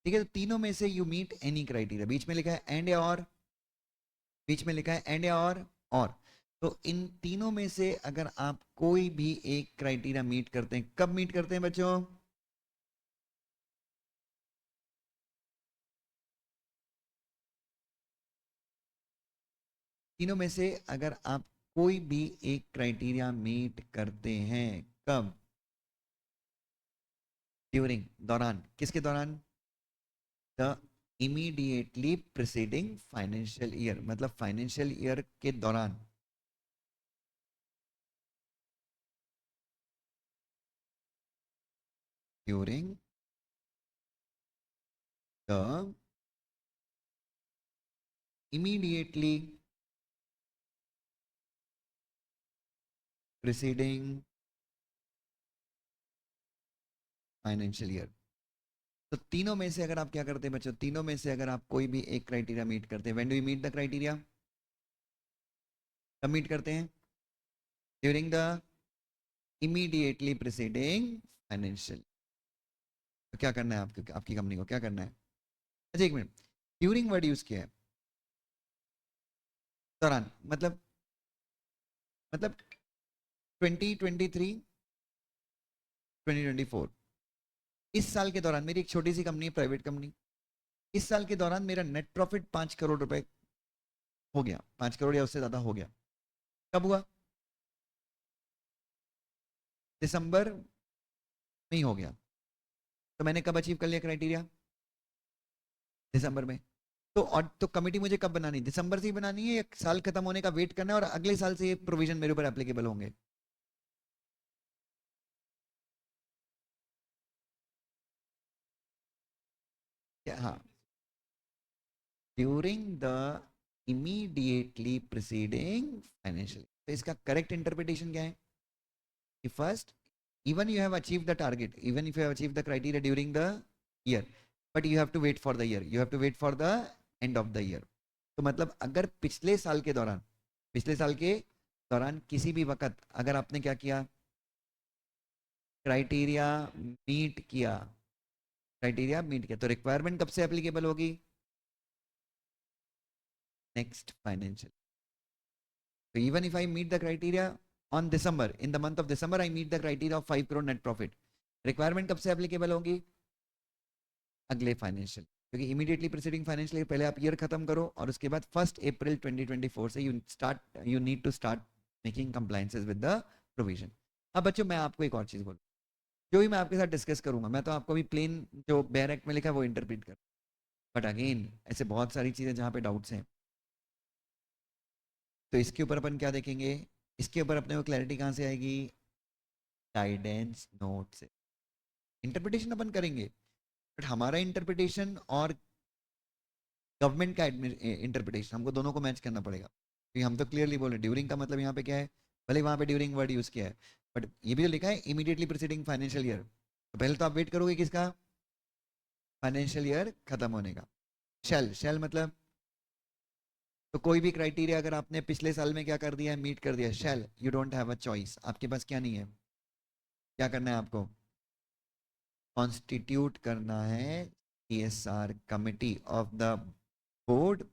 ठीक है, तो तीनों में से यू मीट एनी क्राइटेरिया, बीच में लिखा है एंड या और, बीच में लिखा है एंड या और, तो इन तीनों में से अगर आप कोई भी एक क्राइटेरिया मीट करते हैं, कब मीट करते हैं बच्चों, तीनों में से अगर आप कोई भी एक क्राइटेरिया मीट करते हैं, कब, ड्यूरिंग, दौरान, किसके दौरान, the immediately preceding financial year, मतलब फाइनेंशियल ईयर के दौरान, during the immediately preceding financial year. तो तीनों में से अगर आप क्या करते हैं बच्चों, तीनों में से अगर आप कोई भी एक क्राइटेरिया मीट करते हैं, when do you meet the criteria, कब मीट करते हैं, during the immediately preceding financial. तो क्या करना है आपकी आपकी कंपनी को क्या करना है, अच्छा एक मिनट, ड्यूरिंग वर्ड यूज किया है, दौरान, मतलब 2023 2024, इस साल के दौरान मेरी एक छोटी सी कंपनी है, प्राइवेट कंपनी, इस साल के दौरान मेरा नेट प्रॉफिट 5 करोड़ रुपए हो गया, 5 करोड़ या उससे ज्यादा हो गया। कब हुआ? दिसंबर में ही हो गया। तो मैंने कब अचीव कर लिया क्राइटेरिया? दिसंबर में। तो कमिटी मुझे कब बनानी, दिसंबर से ही बनानी है या साल खत्म होने का वेट करना है और अगले साल से ये प्रोविजन मेरे ऊपर एप्लीकेबल होंगे? क्या? हाँ, during the immediately preceding financial. तो इसका करेक्ट इंटरप्रिटेशन क्या है कि first, even you have achieved the target, even if you have achieved the criteria during the year, but you have to wait for the year, you have to wait for the end of the year। तो मतलब अगर पिछले साल के दौरान किसी भी वक्त अगर आपने क्या किया, क्राइटेरिया मीट किया, क्राइटेरिया मीट किया, तो रिक्वायरमेंट कब से एप्लीकेबल होगी? Next financial. तो even if I meet the criteria on December, in the month of December I meet the criteria of 5 crore net profit, requirement कब से एप्लीकेबल होगी? अगले फाइनेंशियल। क्योंकि इमीडिएटली प्रीसीडिंग फाइनेंशियल ईयर, पहले आप ईयर खत्म करो और उसके बाद 1 अप्रैल 2024 से you need to start making compliances with the provision. अब बच्चों मैं आपको एक और चीज़ बोलूँ, जो भी मैं आपके साथ डिस्कस करूंगा, मैं तो आपको भी प्लेन जो बेयर एक्ट में लिखा है वो इंटरप्रेट कर, बट अगेन ऐसे बहुत सारी चीज़ें जहाँ पे डाउट्स हैं, तो इसके ऊपर अपन क्या देखेंगे, इसके ऊपर अपने को क्लैरिटी कहाँ से आएगी? गाइडेंस नोट से। इंटरप्रिटेशन अपन करेंगे, बट हमारा इंटरप्रिटेशन और गवर्नमेंट का इंटरप्रिटेशन हमको दोनों को मैच करना पड़ेगा। क्योंकि हम तो क्लियरली बोले ड्यूरिंग का मतलब यहाँ पे क्या है, भले वहाँ पे ड्यूरिंग वर्ड यूज़ किया है, बट ये भी तो लिखा है इमीडिएटली प्रीसीडिंग फाइनेंशियल ईयर, तो पहले तो आप वेट करोगे किसका? फाइनेंशियल ईयर खत्म होने का। शेल, शेल मतलब, तो कोई भी क्राइटेरिया अगर आपने पिछले साल में क्या कर दिया है, मीट कर दिया, shall, you don't have a choice, आपके पास क्या नहीं है, क्या करना है आपको? कॉन्स्टिट्यूट करना है CSR committee of the board.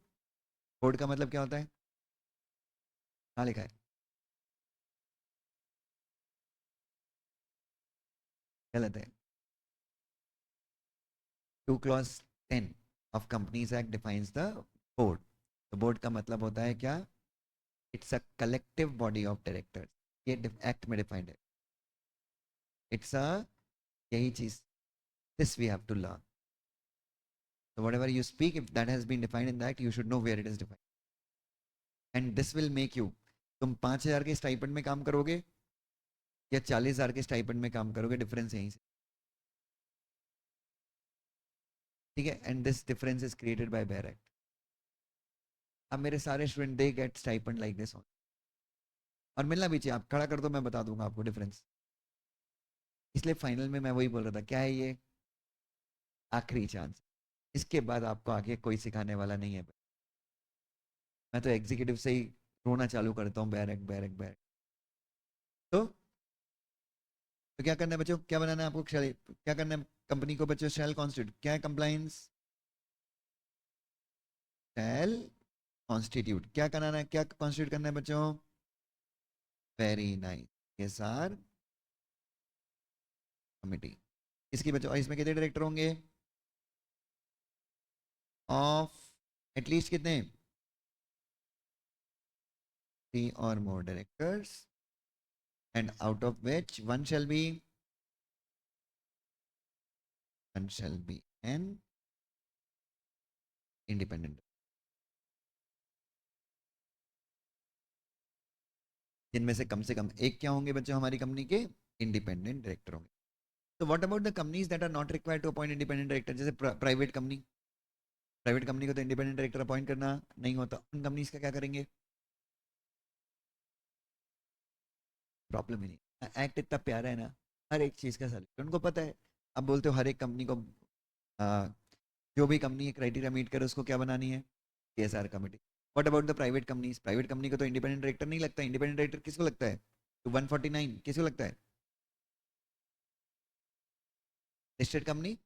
Board का मतलब क्या होता है? कहाँ लिखा है? गलत है। 2 clause 10 of companies act defines the board. तो बोर्ड का मतलब होता है क्या? It's a collective body of directors, ये एक्ट में डिफाइंड है। इट्स अ, यही चीज, this we have to learn. So whatever you speak, if that has been defined in the act, you should know where it is defined. And this will make you, तुम 5,000 के स्टाइपेंड में काम करोगे या 40,000 के स्टाइपेंड में काम करोगे, डिफरेंस यहीं से, ठीक है? And this difference is created by bare act. अब मेरे सारे student they get stipend like this, और मिलना भी चाहिए, आप खड़ा कर दो मैं बता दूंगा आपको डिफरेंस। इसलिए फाइनल में मैं वही बोल रहा था, क्या है ये? आखिरी चांस। इसके बाद आपको आगे कोई सिखाने वाला नहीं है। मैं तो एग्जीक्यूटिव से ही रोना चालू करता हूँ, बैरक बैरक बैरक। तो क्या करना है बच्चों, क्या बनाना है आपको? क्या करना है कंपनी को बच्चों? शैल कॉन्स्टिट्यूट, क्या है कंप्लाइंस? शैल कॉन्स्टिट्यूट, क्या कराना है, क्या कॉन्स्टिट्यूट करना है बच्चों? वेरी नाइस, ये सार कमिटी। इसकी बच्चों, और इसमें कितने डायरेक्टर होंगे? ऑफ एटलीस्ट कितने? 3 or more directors, and out of which one shall be an independent, जिनमें से कम एक क्या होंगे बच्चों हमारी कंपनी के? इंडिपेंडेंट डायरेक्टर होंगे। तो what about the companies that are not required to appoint independent director, जैसे प्राइवेट कंपनी, प्राइवेट कंपनी को तो इंडिपेंडेंट डायरेक्टर अपॉइंट करना नहीं होता, उन कंपनीज का क्या करेंगे? प्रॉब्लम ही नहीं, एक्ट इतना प्यारा है ना, हर एक चीज़ का सर उनको पता है। अब बोलते हो हर एक कंपनी को, आ, जो भी कंपनी क्राइटेरिया मीट करे उसको क्या बनानी है? CSR committee. What about the private companies, private company को तो इंडिपेंडेंट डायरेक्टर नहीं लगता, इंडिपेंडेंट डायरेक्टर किसको लगता है? तो 149 किसको लगता है? Listed company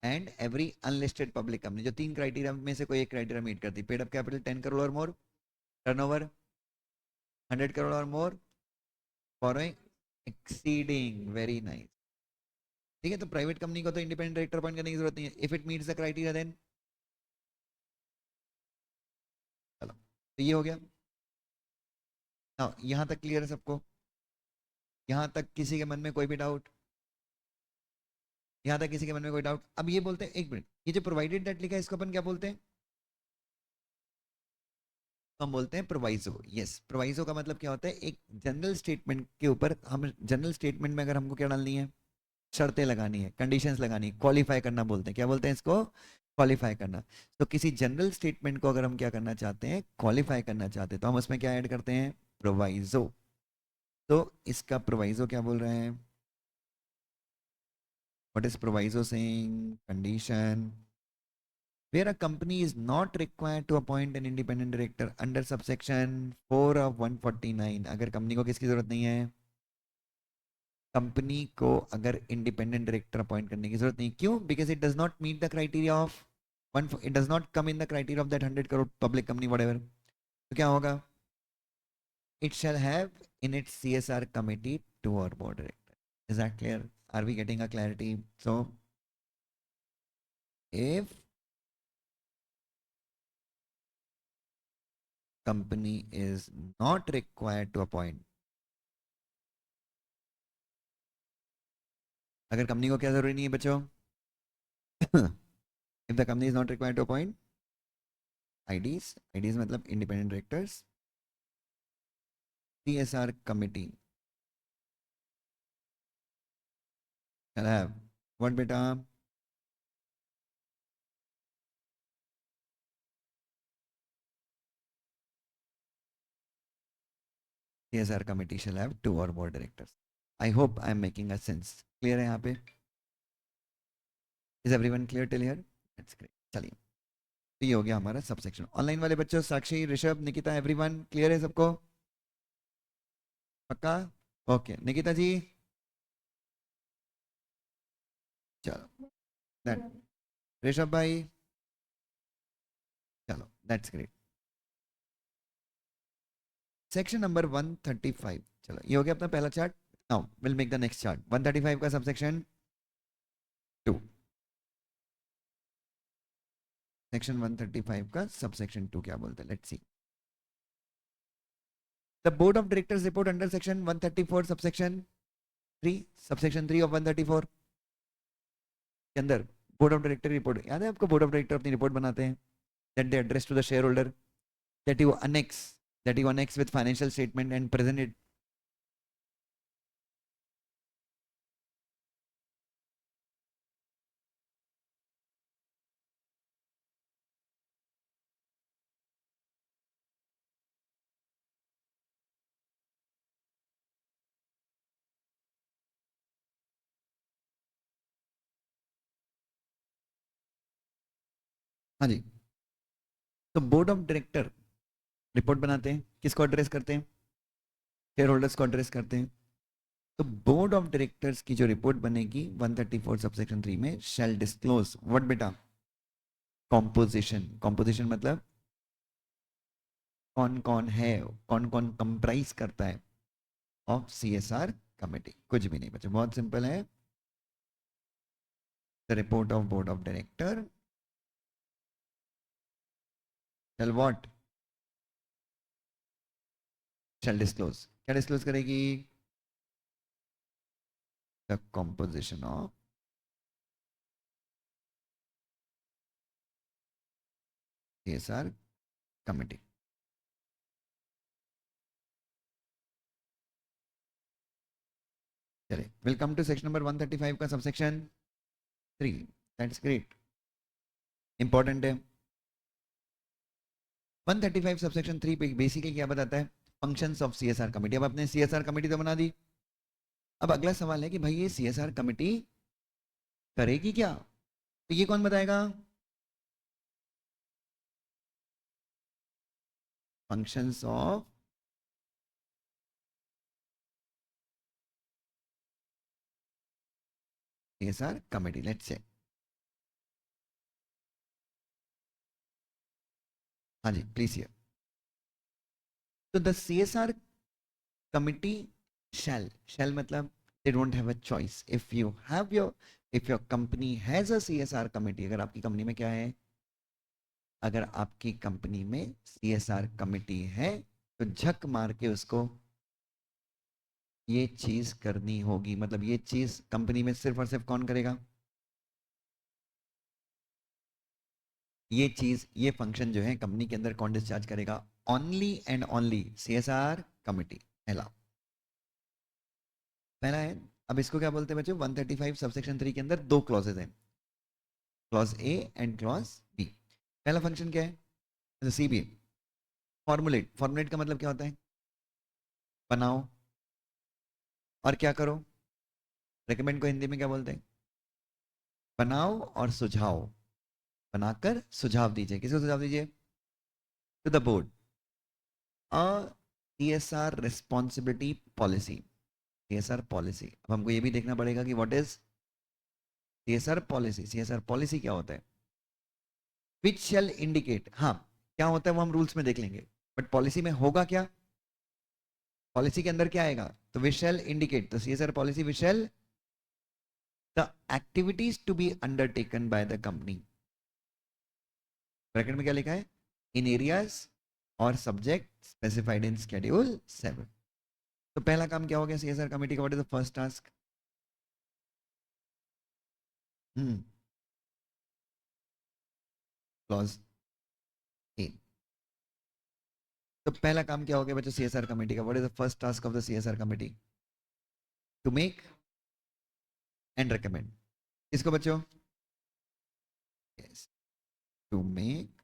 and every unlisted public company, जो 3 क्राइटेरिया में से कोई एक क्राइटेरिया मीट करती, पेड अप कैपिटल 10 करोड़ और मोर, टर्नओवर 100 करोड़ और मोर, फॉलोइंग एक्सीडिंग, वेरी नाइस, ठीक है, तो प्राइवेट कंपनी को तो इंडिपेंडेंट डायरेक्टर अपॉइंट करने की जरूरत नहीं है, if it meets the criteria then. चलो, तो ये हो गया। हाँ, यहाँ तक क्लियर है सबको? यहाँ तक किसी के मन में कोई भी डाउट? यहाँ तक किसी के मन में कोई डाउट? अब ये बोलते हैं, एक मिनट, ये जो प्रोवाइडेड दैट लिखा है इसको अपन क्या बोलते हैं? हम बोलते हैं प्रोवाइजो। यस, प्रोवाइजो का मतलब क्या होता है? एक जनरल स्टेटमेंट के ऊपर हम, जनरल स्टेटमेंट में अगर हमको क्या डालनी है, शर्तें लगानी है, कंडीशंस लगानी है, क्वालिफाई करना बोलते हैं। क्या बोलते हैं इसको? क्वालिफाई करना। तो किसी जनरल स्टेटमेंट को अगर हम क्या करना चाहते हैं, क्वालिफाई करना चाहते हैं, तो हम उसमें क्या ऐड करते हैं? प्रोवाइजो। तो इसका प्रोवाइजो क्या बोल रहे हैं? What is proviso saying? Condition where a company is not required to appoint an independent director under subsection 4 of 149। अगर कंपनी को किसकी जरूरत नहीं है? कंपनी को अगर इंडिपेंडेंट डायरेक्टर अपॉइंट करने की जरूरत नहीं। क्यों? Because it does not meet the criteria of one, it does not come in the criteria of that 100 crore public company whatever. तो क्या होगा? It shall have in its CSR committee two or board director. Is that clear? Are we getting a clarity? So if company is not required to appoint, अगर कंपनी को क्या जरूरी नहीं है बच्चों? if the company is not required to appoint IDs, IDs मतलब independent directors, CSR committee shall have what beta? CSR committee shall have 2 or more directors। I hope I am making a sense। clear है यहाँ पे? is everyone clear till here? That's great। चलिए, तो ये हो गया हमारा सबसेक्शन। ऑनलाइन वाले बच्चों, साक्षी, ऋषभ, निकिता, एवरीवन क्लियर है सबको? पक्का? ओके, निकिता जी। चलो, दैट, ऋषभ भाई, चलो, दैट्स ग्रेट। Section number 135। चलो, ये हो गया अपना पहला chart. Now will make the next chart. 135 का सबसेक्शन 2। सेक्शन 135 का सबसेक्शन 2 क्या बोलते हैं? Let's see. The board of directors report under section 134 subsection 3, subsection 3 of 134 के अंदर बोर्ड ऑफ डायरेक्टर रिपोर्ट याद है आपको? बोर्ड ऑफ डायरेक्टर अपनी रिपोर्ट बनाते हैं, that they address to the shareholder, that you annex, that you annex with financial statement and present it. हाँ जी, तो बोर्ड ऑफ डायरेक्टर रिपोर्ट बनाते हैं, किसको एड्रेस करते हैं? शेयर होल्डर्स को एड्रेस करते हैं। तो बोर्ड ऑफ डायरेक्टर्स की जो रिपोर्ट बनेगी 134 सबसेक्शन 3 में, शैल डिस्क्लोज व्हाट बेटा? कॉम्पोजिशन। कॉम्पोजिशन मतलब कौन कौन है, कौन कौन कंप्राइज करता है ऑफ सीएसआर कमेटी। कुछ भी नहीं बच्चों, बहुत सिंपल है। The report of board of director shall what? Shall disclose. क्या डिस्क्लोज करेगी? The composition of CSR committee. चलिए, वेलकम टू सेक्शन नंबर 135 का सबसेक्शन 3। दैट्स ग्रेट, इंपॉर्टेंट है। 135 सबसेक्शन 3 पे बेसिकली क्या बताता है? Functions of CSR committee. अब आपने सीएसआर कमेटी तो बना दी, अब अगला सवाल है कि भाई ये सीएसआर कमेटी करेगी क्या? तो ये कौन बताएगा? Functions of CSR committee. Let's say, हाँ जी प्लीज हियर। तो द सीएसआर कमिटी शैल, शैल मतलब they don't have a choice. If your company has a CSR committee, अगर आपकी कंपनी में क्या है, अगर आपकी कंपनी में CSR कमेटी है तो झक मार के उसको ये चीज करनी होगी. मतलब ये चीज कंपनी में सिर्फ और सिर्फ कौन करेगा? ये चीज, ये फंक्शन जो है कंपनी के अंदर कौन डिस्चार्ज करेगा? Only and only CSR committee. पहला पहला है. अब इसको क्या बोलते हैं बच्चों? 135 सबसेक्शन 3 के अंदर दो क्लॉजेज हैं, clause A and clause B. पहला फंक्शन क्या है? CB, formulate. फॉर्मुलेट का मतलब क्या होता है? बनाओ और क्या करो. रेकमेंड को हिंदी में क्या बोलते हैं? बनाओ और सुझाव. बनाकर सुझाव दीजिए. किसको सुझाव दीजिए? To the board. A CSR responsibility policy. CSR policy. अब हमको ये भी देखना पड़ेगा कि what is CSR policy. CSR policy क्या होता है? Which shall indicate. हाँ, क्या होता है वो हम रूल्स में देख लेंगे, बट पॉलिसी में होगा क्या? पॉलिसी के अंदर क्या आएगा? तो विच शैल इंडिकेट. तो CSR policy which shall the activities to be undertaken by the company. Bracket में क्या लिखा है? इन एरियाज और सब्जेक्ट स्पेसिफाइड इन शेड्यूल 7. तो पहला काम क्या हो गया CSR कमेटी का? What is the first task? Clause A. तो पहला काम क्या हो गया बच्चों CSR कमेटी का? What is the first task of the CSR committee? To make and recommend. किसको बच्चों? Yes, to make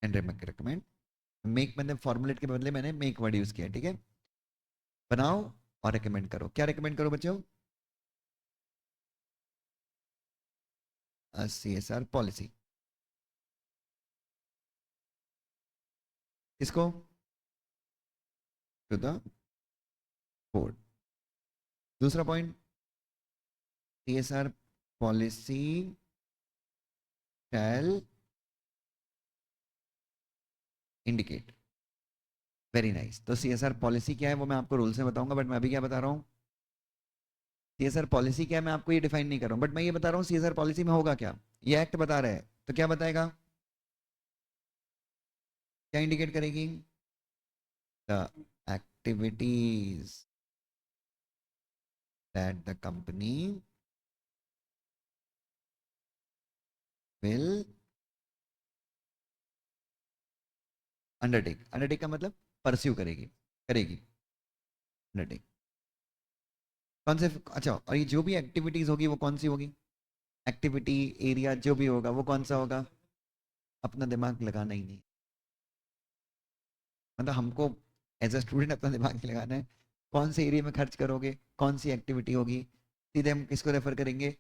and recommend. Make मैंने फॉर्मुलेट के बदले मैंने मेक वर्ड यूज किया. ठीक है. बनाओ और रेकमेंड करो. क्या रेकमेंड करो बच्चों? CSR policy. किसको? To the board. दूसरा point, CSR policy shall indicate. Very nice. तो CSR पॉलिसी क्या है वो मैं आपको रूल से बताऊंगा, बट मैं अभी क्या बता रहा हूँ? CSR पॉलिसी क्या है मैं आपको ये डिफाइन नहीं कर रहा हूँ, बट मैं ये बता रहा हूँ CSR पॉलिसी में होगा क्या. ये एक्ट बता रहा है तो क्या बताएगा? क्या इंडिकेट करेगी? The activities that the company will undertake. Undertake का मतलब परस्यू करेगी. करेगी. अंडरटेक. कौन से? अच्छा, और ये जो भी एक्टिविटीज होगी वो कौन सी होगी? एक्टिविटी एरिया जो भी होगा वो कौन सा होगा? अपना दिमाग लगाना ही नहीं. मतलब हमको एज अ स्टूडेंट अपना दिमाग नहीं लगाना है. कौन से एरिया में खर्च करोगे, कौन सी एक्टिविटी होगी, सीधे हम किसको रेफर करेंगे?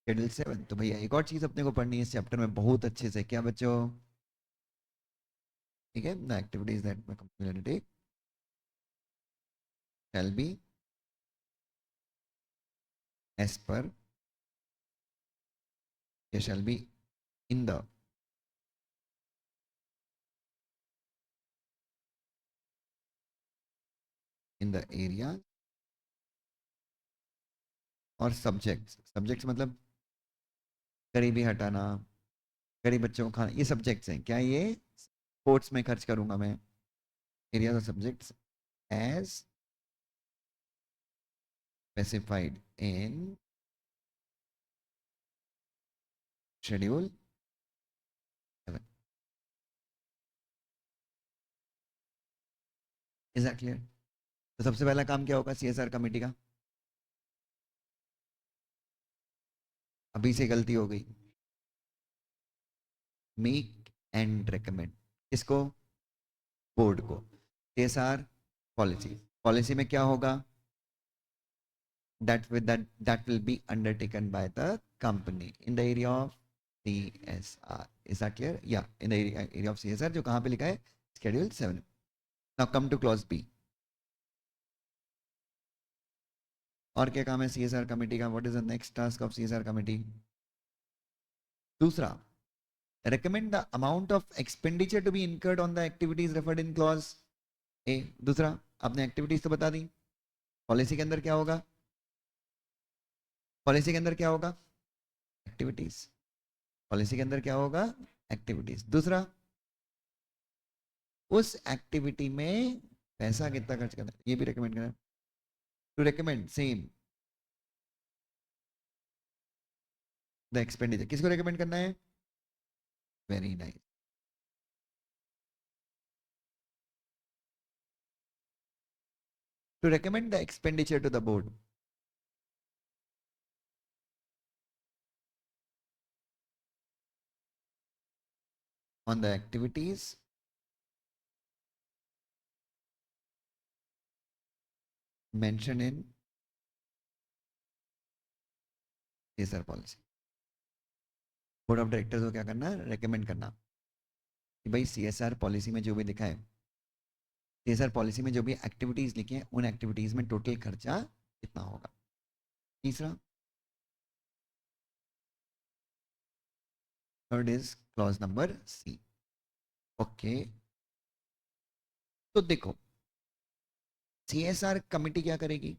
शेड्यूल 7. तो भैया एक और चीज अपने को पढ़नी है इस चैप्टर में बहुत अच्छे से. क्या बच्चों? ठीक है. The activities that my company will take shall be as per, ये shall be in the area और सब्जेक्ट्स. सब्जेक्ट्स मतलब गरीबी हटाना, गरीब बच्चों को खाना, ये सब्जेक्ट्स हैं. क्या ये स्पोर्ट्स में खर्च करूंगा मैं? एरियाज और subjects as specified in schedule 7. Is that clear? तो सबसे पहला काम क्या होगा CSR कमेटी का? अभी से गलती हो गई. Make and recommend. किसको? बोर्ड को. CSR policy. पॉलिसी में क्या होगा? that will be undertaken by the company in the area of CSR. Is that clear? Yeah, in the area of CSR जो कहाँ पे लिखा है? Schedule 7. Now come to clause B. और क्या काम है CSR कमेटी का? What is the next task of CSR committee? दूसरा, recommend the amount of expenditure to be incurred on the activities referred in clause ए। दूसरा, आपने एक्टिविटीज तो बता दी। पॉलिसी के अंदर क्या होगा? पॉलिसी के अंदर क्या होगा? एक्टिविटीज। पॉलिसी के अंदर क्या होगा? एक्टिविटीज। दूसरा, उस एक्टिविटी में पैसा कितना खर्च करना है, ये भी रिकमेंड करना है। To recommend same the expenditure, किसको रिकमेंड करना है? Very nice. To recommend the expenditure to the board. On the activities mention in CSR policy. Board of directors को क्या करना? रेकमेंड करना कि भाई सीएसआर पॉलिसी में जो भी लिखा है, सीएसआर पॉलिसी में जो भी एक्टिविटीज लिखी हैं, उन एक्टिविटीज में टोटल खर्चा कितना होगा। तीसरा, third is clause number C. Okay, तो देखो, सीएसआर कमेटी क्या करेगी?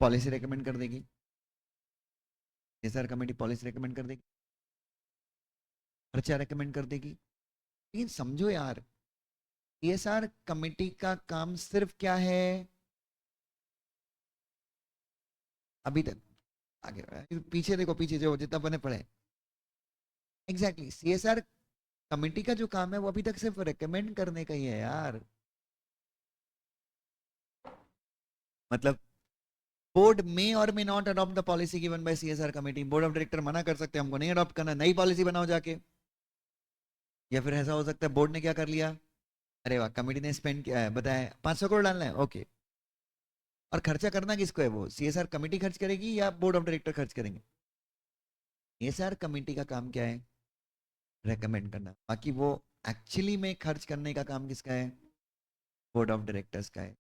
पॉलिसी रेकमेंड कर देगी। सीएसआर कमेटी पॉलिसी रेकमेंड कर देगी, खर्चा रेकमेंड कर देगी। लेकिन समझो यार, सीएसआर कमेटी का काम सिर्फ क्या है अभी तक? आगे पीछे देखो, पीछे जो जितना बने पड़े। एग्जैक्टली, सीएसआर कमेटी का जो काम है वो अभी तक सिर्फ रेकमेंड करने का ही है यार। मतलब बोर्ड में और may not adopt the policy given by CSR committee. Board of director मना कर सकते हैं हमको नहीं अडॉप्ट करना, नई पॉलिसी बनाओ जाके। या फिर ऐसा हो सकता है बोर्ड ने क्या कर लिया, अरे वाह कमेटी ने स्पेंड किया है, बताया 500 करोड़ डालना है, ओके। और खर्चा करना किसको है? वो सीएसआर कमेटी खर्च करेगी या बोर्ड ऑफ डायरेक्टर खर्च करेंगे? सीएसआर कमेटी का काम क्या है? रेकमेंड करना। बाकी वो एक्चुअली में खर्च करने का काम किसका है? बोर्ड ऑफ डायरेक्टर्स का है।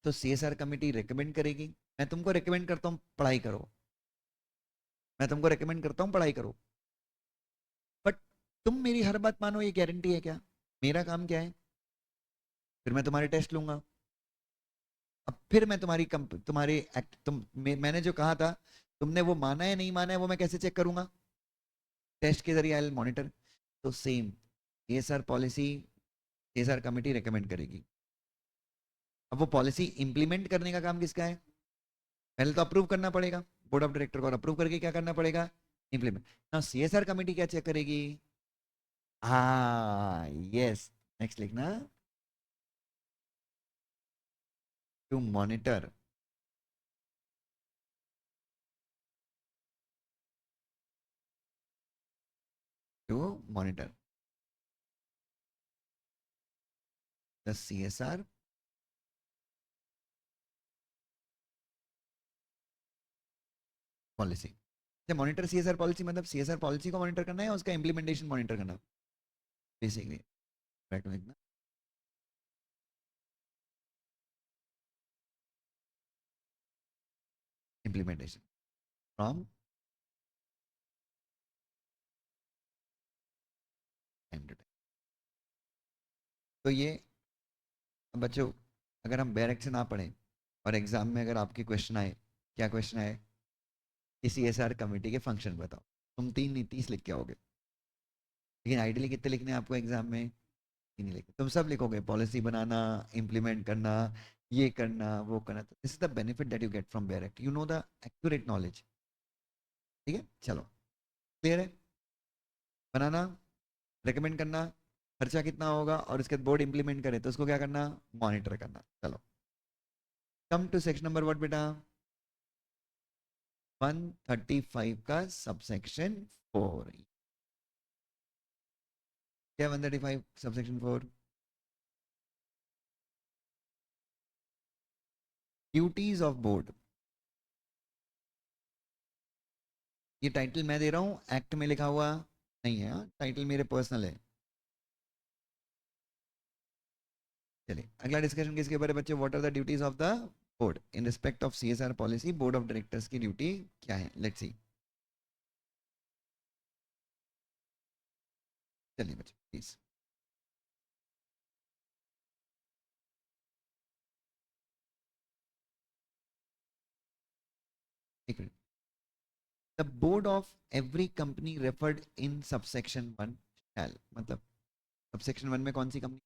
तो सीएसआर कमेटी रेकमेंड करेगी। मैं तुमको रेकमेंड करता हूँ पढ़ाई करो, मैं तुमको रेकमेंड करता हूँ पढ़ाई करो, बट तुम मेरी हर बात मानो, ये गारंटी है क्या? मेरा काम क्या है? फिर मैं तुम्हारे टेस्ट लूंगा। अब फिर मैं तुम्हारी मैंने जो कहा था, तुमने वो माना है नहीं माना है, वो मैं कैसे चेक करूंगा? टेस्ट के जरिए आई मॉनिटर। तो same, CSR policy CSR committee recommend करेगी। अब वो पॉलिसी इंप्लीमेंट करने का काम किसका है? पहले तो अप्रूव करना पड़ेगा बोर्ड ऑफ डायरेक्टर को, और अप्रूव करके क्या करना पड़ेगा? इंप्लीमेंट। ना सीएसआर कमेटी क्या चेक करेगी? हाँ यस, नेक्स्ट लिखना। To monitor to monitor the CSR policy. Monitor CSR policy मतलब सीएसआर पॉलिसी को मॉनिटर करना है, उसका इंप्लीमेंटेशन मॉनिटर करना बेसिकली। करेक्ट लिखना। Implementation from time to time. तो ये बच्चों, अगर हम बैरक से ना पढ़ें और एग्जाम में अगर आपके क्वेश्चन आए, क्या क्वेश्चन आए कि सीएसआर कमेटी के फंक्शन बताओ, तुम 3 नहीं 30 लिख के आओगे। लेकिन आइडियली कितने लिखने हैं आपको एग्जाम में? 3 ही लिखने। तुम सब लिखोगे पॉलिसी बनाना, इम्प्लीमेंट करना, ये करना, वो करना। तो this is the benefit that you get from barrack, you know the accurate knowledge. ठीक है, चलो, क्लियर है? बनाना, रेकमेंड करना, खर्चा कितना होगा, और उसके बाद बोर्ड इंप्लीमेंट करे तो उसको क्या करना? मॉनिटर करना। चलो, come to section number what बेटा? 135 का सबसेक्शन 4। क्या 135 सबसेक्शन 4? Duties of board. ये टाइटल मैं दे रहा हूं, एक्ट में लिखा हुआ नहीं है, टाइटल मेरे पर्सनल है। चलिए, अगला डिस्कशन किसके ऊपर है बच्चे? What are the duties of the board in respect of CSR policy? Board of directors की ड्यूटी क्या है? Let's see. चलिए बच्चे please. The board of every company referred in subsection 1 shall, मतलब सबसेक्शन 1 में कौन सी कंपनी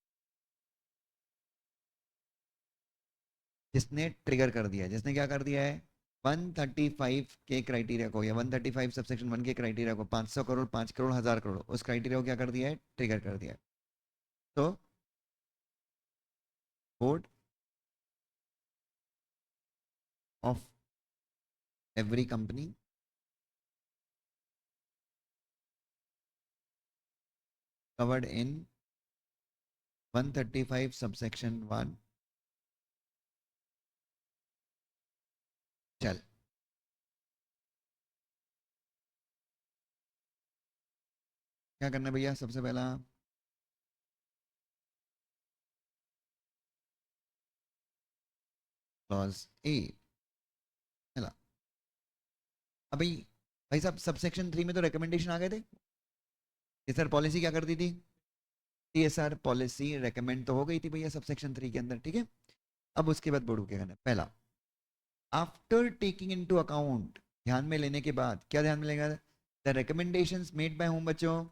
जिसने ट्रिगर कर दिया है, जिसने क्या कर दिया है, 135 के क्राइटेरिया को या 135 सबसेक्शन 1 के क्राइटेरिया को, 500 करोड़, 5 करोड़, 1000 करोड़, उस क्राइटेरिया को क्या कर दिया है, ट्रिगर कर दिया है। तो board of every company covered in 135 subsection 1 चल। क्या करना है भैया, सबसे पहला क्लॉज ए, चला। अब भाई, भाई साहब सबसेक्शन 3 में तो रिकमेंडेशन आ गए थे, ये सर पॉलिसी क्या करती थी, सीएसआर पॉलिसी रेकमेंड तो हो गई थी भैया सबसेक्शन 3 के अंदर, ठीक है। अब उसके बाद बोर्ड को क्या करना है, पहला आफ्टर टेकिंग इनटू अकाउंट, ध्यान में लेने के बाद, क्या ध्यान में लेगा, the recommendations made by whom बच्चों,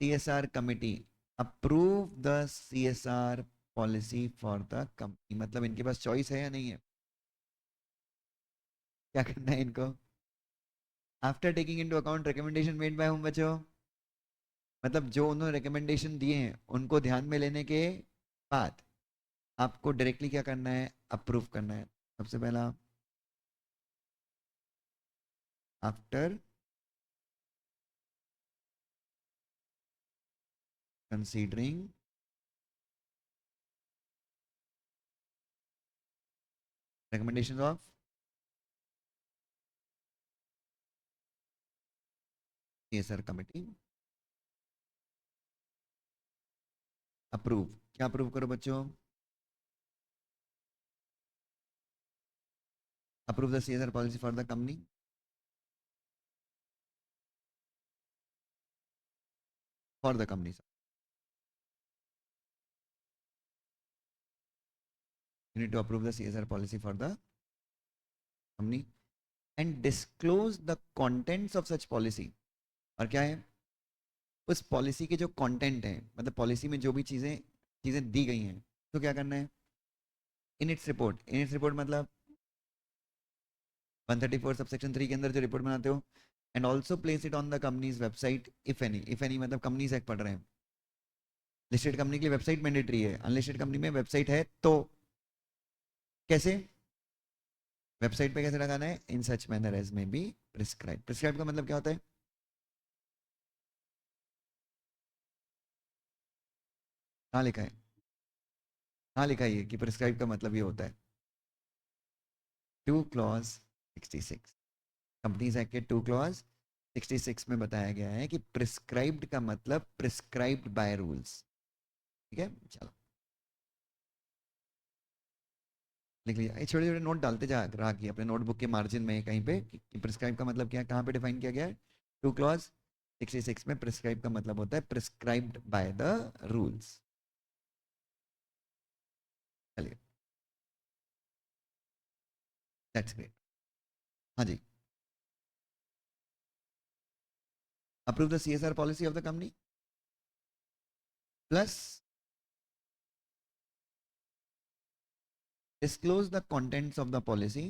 CSR committee approve the CSR policy for the company, मतलब इनके पास चॉइस है या नहीं है, क्या करना है इनको, after taking into account recommendation made by whom बच्चों, मतलब जो उन्होंने रिकमेंडेशन दिए हैं उनको ध्यान में लेने के बाद आपको डायरेक्टली क्या करना है, अप्रूव करना है। सबसे पहला after considering recommendations of CSR committee approve, क्या अप्रूव करो बच्चों, approve the CSR policy for the company, for the company, you need to approve the CSR policy for the company and disclose the contents of such policy, और क्या है, उस पॉलिसी के जो कंटेंट है, मतलब पॉलिसी में जो भी चीज़ें चीज़ें दी गई हैं, तो क्या करना है, in its report, in its report मतलब 134 सबसेक्शन 3 के अंदर जो रिपोर्ट बनाते हो, and also place it on the companies website if any मतलब कंपनीज एक्ट पढ़ रहे हैं, लिस्टेड कंपनी की वेबसाइट मैंडेटरी है, अनलिस्टेड कंपनी में वेबसाइट है तो कैसे, वेबसाइट पे कैसे लगाना है, इन सच मैनर एज में बी प्रिस्क्राइब, प्रिस्क्राइब का मतलब क्या होता है, कहाँ लिखा है, कहाँ लिखा है ये कि प्रिस्क्राइब का मतलब ये होता है, 2 क्लॉज 66, कंपनीज एक्ट के 2 क्लॉज 66 में बताया गया है कि प्रिस्क्राइब्ड का मतलब प्रिस्क्राइब्ड बाय रूल्स, ठीक है। चलो लिख लिया, ये छोटे छोटे नोट डालते जा रहा कि अपने नोटबुक के मार्जिन में कहीं पे कि प्रिस्क्राइब का मतलब क्या है, कहाँ पे डिफाइन किया गया है, 2 क्लॉज 66 में प्रिस्क्राइब का मतलब होता है प्रिस्क्राइब्ड बाय द रूल्स। चलिए, दैट्स ग्रेट। हाँ जी, approve the CSR policy of the company plus disclose the contents of the policy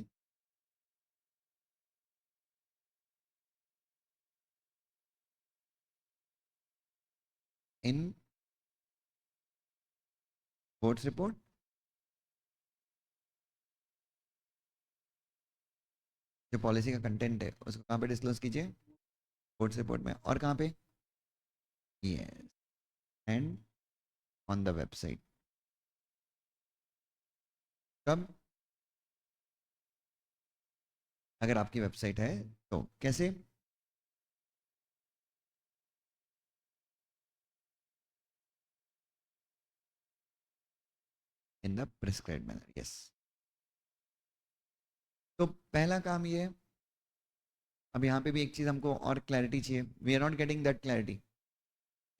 in board's report, जो पॉलिसी का कंटेंट है उसको कहाँ पे डिस्क्लोज कीजिए, बोर्ड्स रिपोर्ट में, और कहाँ पे, yes, and on the website, कब, अगर आपकी वेबसाइट है तो कैसे, in the prescribed manner, yes. तो पहला काम ये है। अब यहाँ पे भी एक चीज़ हमको और क्लैरिटी चाहिए, we are not getting that clarity,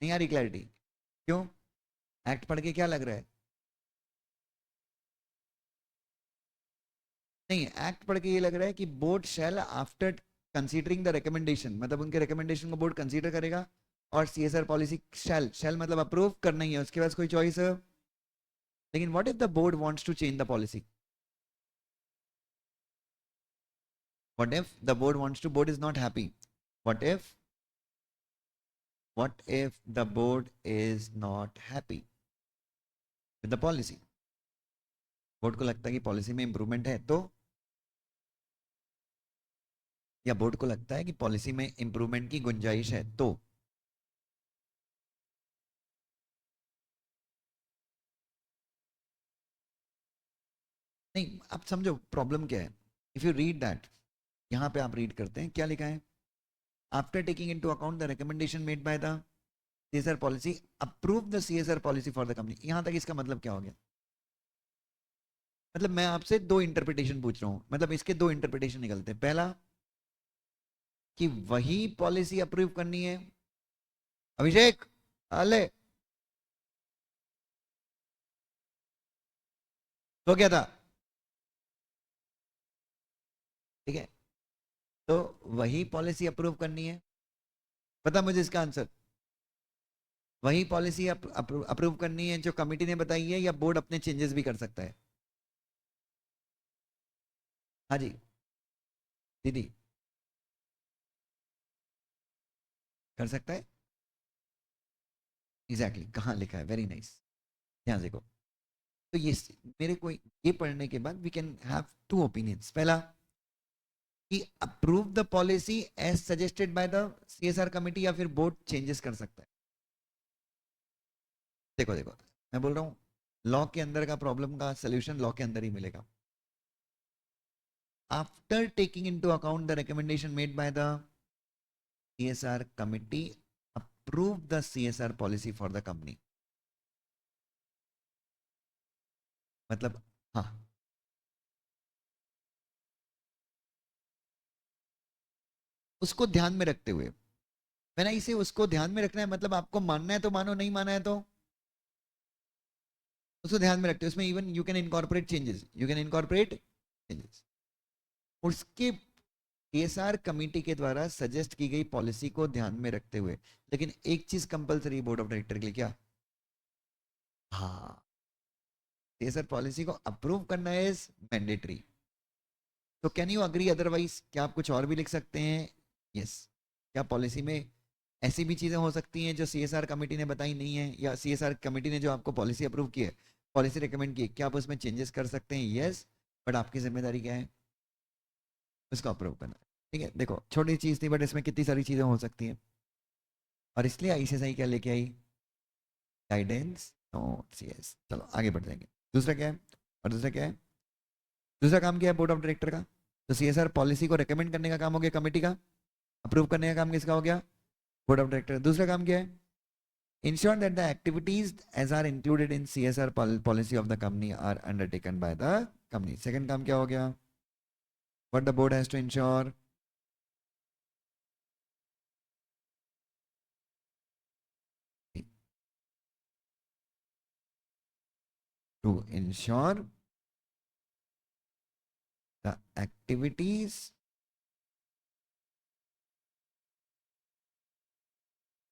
नहीं आ रही क्लैरिटी, क्यों, एक्ट पढ़ के क्या लग रहा है, नहीं एक्ट पढ़ के ये लग रहा है कि board shall after considering the recommendation, मतलब उनके रिकमेंडेशन को बोर्ड कंसीडर करेगा, और सीएसआर पॉलिसी शैल मतलब अप्रूव करना ही है, उसके पास कोई चॉइस है। लेकिन what if the board wants to change the policy? What if the board wants to, board is not happy, what if, what if the board is not happy with the policy? Board को लगता है कि पॉलिसी में इंप्रूवमेंट है तो, या बोर्ड को लगता है कि पॉलिसी में इंप्रूवमेंट की गुंजाइश है तो, नहीं आप समझो प्रॉब्लम क्या है। इफ यू रीड दैट, यहां पे आप रीड करते हैं क्या लिखा है, after taking into account the recommendation made by the CSR policy, approve the CSR policy for the company. यहां तक इसका मतलब क्या हो गया? मतलब मैं आपसे दो इंटरप्रिटेशन पूछ रहा हूं, मतलब इसके दो इंटरप्रिटेशन निकलते हैं। पहला कि वही पॉलिसी अप्रूव करनी है, अभिषेक अले तो क्या था, ठीक है, तो वही पॉलिसी अप्रूव करनी है। पता मुझे इसका आंसर, वही पॉलिसी अप्रूव करनी है जो कमिटी ने बताई है, या बोर्ड अपने चेंजेस भी कर सकता है? हाँ जी दीदी, कर सकता है। एग्जैक्टली exactly, कहाँ लिखा है, वेरी नाइस, ध्यान से देखो। तो ये मेरे को ये पढ़ने के बाद we can have two opinions. पहला कि approve the policy as suggested by the CSR committee, या फिर बोर्ड चेंजेस कर सकता है। देखो देखो, मैं बोल रहा हूँ लॉ के अंदर का प्रॉब्लम का सोल्यूशन लॉ के अंदर ही मिलेगा। After taking into account the recommendation made by the CSR committee, approve the CSR policy for the company. मतलब हाँ, उसको ध्यान में रखते हुए, मैंने इसे उसको ध्यान में रखना है, मतलब आपको मानना है तो मानो, नहीं माना है तो उसको ध्यान में रखते हुए, उसमें even you can incorporate changes, you can incorporate changes. उसके सीएसआर कमेटी के द्वारा सजेस्ट की गई पॉलिसी को ध्यान में रखते हुए, लेकिन एक चीज कंपलसरी बोर्ड ऑफ डायरेक्टर के लिए, क्या? हाँ, सीएसआर पॉलिसी को अप्रूव करना इज मैंडेटरी। तो कैन यू अग्री अदरवाइज? क्या आप कुछ और भी लिख सकते हैं? Yes yes. क्या पॉलिसी में ऐसी भी चीजें हो सकती हैं जो सीएसआर कमेटी ने बताई नहीं है, या सीएसआर कमेटी ने जो आपको पॉलिसी अप्रूव की है, पॉलिसी रिकमेंड की है, क्या आप उसमें चेंजेस कर सकते हैं? यस, बट आपकी जिम्मेदारी क्या है? उसको अप्रूव करना। ठीक है, देखो छोटी चीज थी बट इसमें कितनी सारी चीजें हो सकती हैं, और इसलिए आईसीएसआई क्या लेके आई? Guidance notes. यस, चलो आगे बढ़ जाएंगे। दूसरा क्या है, और दूसरा क्या है, दूसरा काम क्या है बोर्ड ऑफ डायरेक्टर का? तो सीएसआर पॉलिसी को रिकमेंड करने का काम हो गया कमेटी का, अप्रूव करने का काम किसका हो गया? Board of director. दूसरा काम क्या है? Ensure that the activities as are included in CSR policy of the company are undertaken by the company. Second काम क्या हो गया? What the board has to ensure? To ensure the activities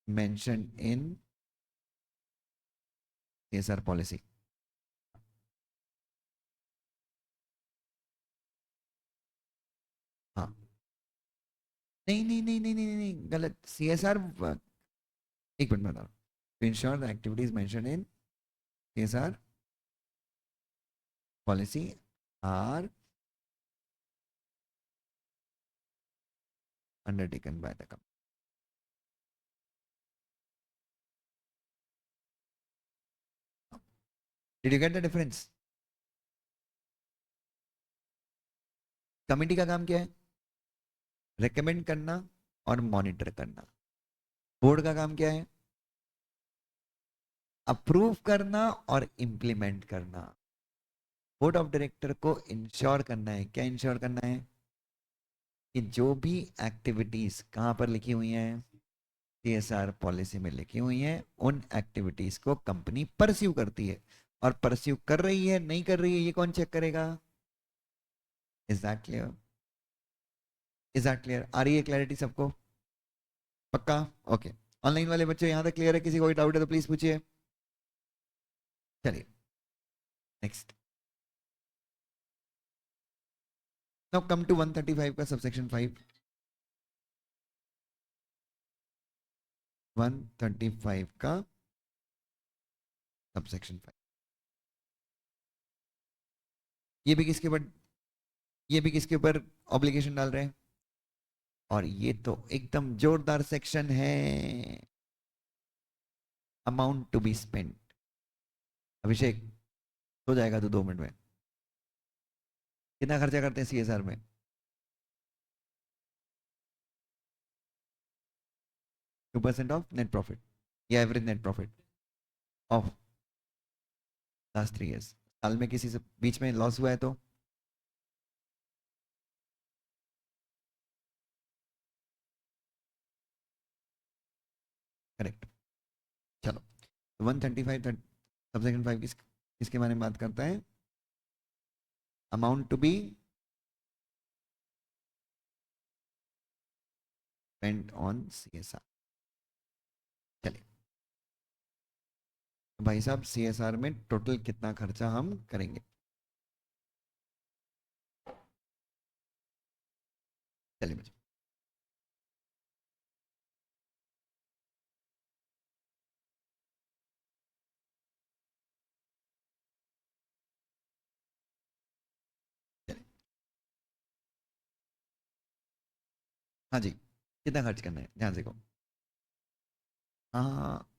mentioned in CSR policy. हाँ, नहीं नहीं नहीं नहीं नहीं नहीं, गलत। CSR, एक मिनट बता रहा हूँ। To ensure the activities mentioned in CSR policy are undertaken by the company. Did you get the difference? Committee का काम क्या है? रेकमेंड करना और मॉनिटर करना। बोर्ड का काम क्या है? अप्रूव करना और इम्प्लीमेंट करना। बोर्ड ऑफ डायरेक्टर को इंश्योर करना है, क्या इंश्योर करना है? कि जो भी एक्टिविटीज कहाँ पर लिखी हुई हैं, सीएसआर पॉलिसी में लिखी हुई हैं, उन एक्टिविटीज को कंपनी परस्यू करती है, और परस्यू कर रही है नहीं कर रही है ये कौन चेक करेगा? Is that clear? Is that clear? आ रही है क्लैरिटी सबको? पक्का? ओके। ऑनलाइन वाले बच्चे यहाँ तक क्लियर है? किसी को कोई डाउट है तो प्लीज पूछिए। चलिए नेक्स्ट। नाउ कम टू 135 का सबसेक्शन 5। 135 का सबसेक्शन 5। ये भी किसके ऊपर, ये भी किसके ऊपर ऑब्लिगेशन डाल रहे हैं? और ये तो एकदम जोरदार सेक्शन है, अमाउंट टू बी स्पेंट। अभिषेक हो जाएगा तो 2 मिनट में। कितना खर्चा करते हैं सीएसआर में? Two percent of net profit या average net profit of last 3 years. साल में किसी से बीच में लॉस हुआ है तो करेक्ट। चलो 135 सबसेक्शन 5 किसके बारे में बात करता है? Amount to be spent on CSR. चलिए तो भाई साहब सीएसआर में टोटल कितना खर्चा हम करेंगे? चलिए बच्चों, चलिए। हाँ जी, कितना खर्च करना है ध्यान से कहो। हाँ,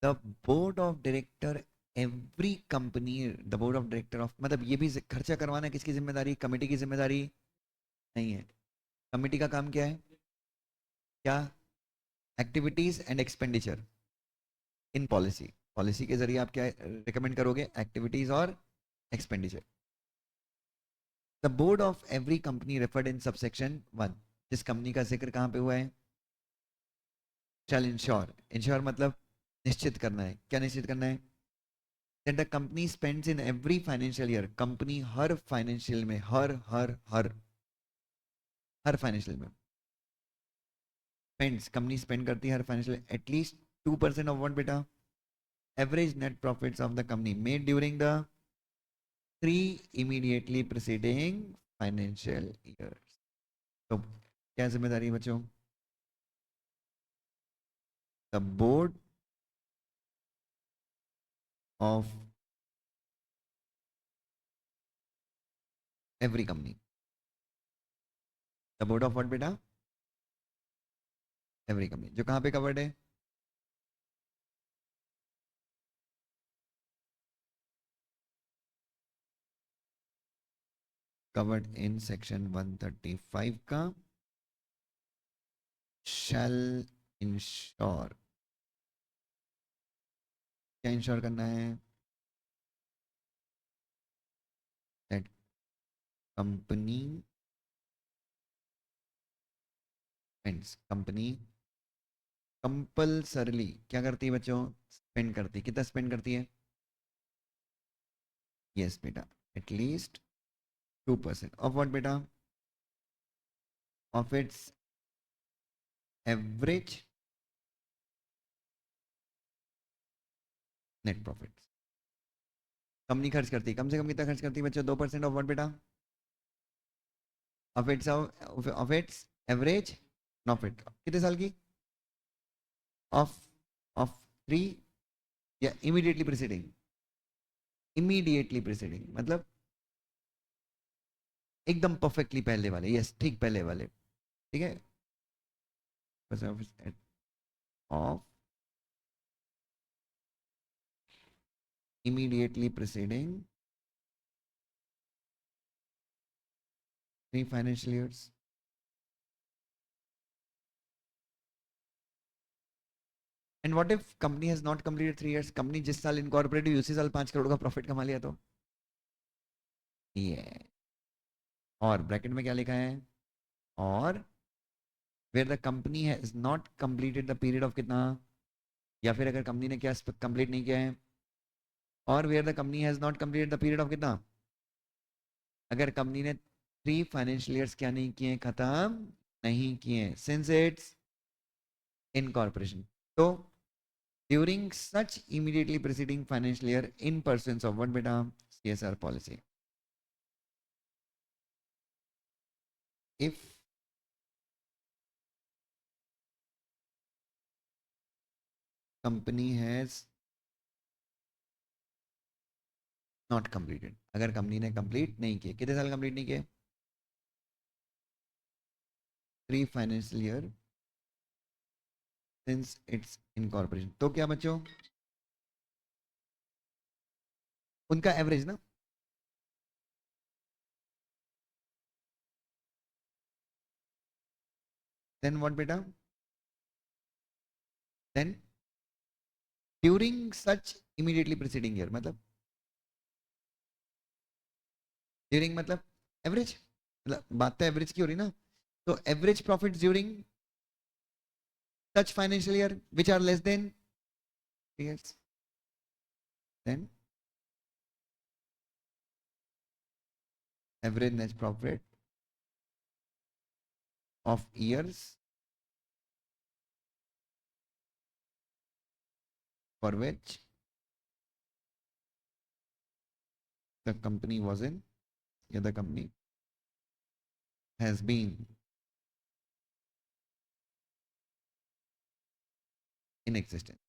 the board of director every company, the board of director of, मतलब ये भी खर्चा करवाना किसकी जिम्मेदारी? कमेटी की जिम्मेदारी नहीं है। कमेटी का काम क्या है? क्या? Activities and expenditure in policy. Policy के जरिए आप क्या रिकमेंड करोगे? एक्टिविटीज और expenditure. The board of every company referred in subsection 1, जिस कंपनी का जिक्र कहाँ पे हुआ है? शैल इंश्योर। इंश्योर मतलब निश्चित करना है। क्या निश्चित करना है? that the company spends in every financial year, company her financial में, हर फाइनेंशियल में स्पेंड्स, कंपनी स्पेंड करती है हर फाइनेंशियल एटलीस्ट 2% ऑफ व्हाट बेटा? Average net profits of the company made during the 3 immediately preceding financial years. तो क्या जिम्मेदारी है बच्चों? The board of every company, the board of what बेटा? एवरी कंपनी, जो कहाँ पे कवर्ड है? कवर्ड इन सेक्शन 135 का शैल इंश्योर। क्या इंश्योर करना है? That company spends, company compulsorily क्या करती है बच्चों? स्पेंड करती है। कितना स्पेंड करती है? यस बेटा, एटलीस्ट 2% ऑफ व्हाट बेटा? Of its average net profit. Company खर्च करती है, कम से कम कितना खर्च करती है बच्चों? 2% ऑफ व्हाट बेटा? Of its average profit. कितने साल की? ऑफ ऑफ 3 या इमीडिएटली प्रीसीडिंग? इमीडिएटली प्रीसीडिंग मतलब एकदम परफेक्टली पहले वाले, यस ठीक पहले वाले, ठीक है। Of immediately preceding 3 financial years। And what if company has not completed 3 years? Company जिस साल इनकॉर्पोरेट हुई उसी साल 5 करोड़ का प्रॉफिट कमा लिया तो? ये और ब्रैकेट में क्या लिखा है? और where the company has not completed the period of कितना? या फिर अगर कंपनी ने क्या कंप्लीट नहीं किया है? और where the company has not completed the period of कितना? अगर कंपनी ने 3 फाइनेंशियल ईयर्स क्या नहीं किए, खत्म नहीं किए, सिंस इट्स इनकॉर्पोरेशन. तो during such immediately preceding financial year in pursuance of what बेटा, CSR पॉलिसी. If company has not completed, अगर कंपनी ने कंप्लीट नहीं किए, कितने साल कंप्लीट नहीं किए, 3 financial year since its incorporation. तो क्या बच्चों, उनका एवरेज ना, देन व्हाट बेटा, then during such immediately preceding year, मतलब ड्यूरिंग मतलब एवरेज, मतलब बात तो एवरेज की हो रही ना. तो average profit during such financial year which are less than years, then average net profit of years for which the company was in, yeah, the company has been in existence.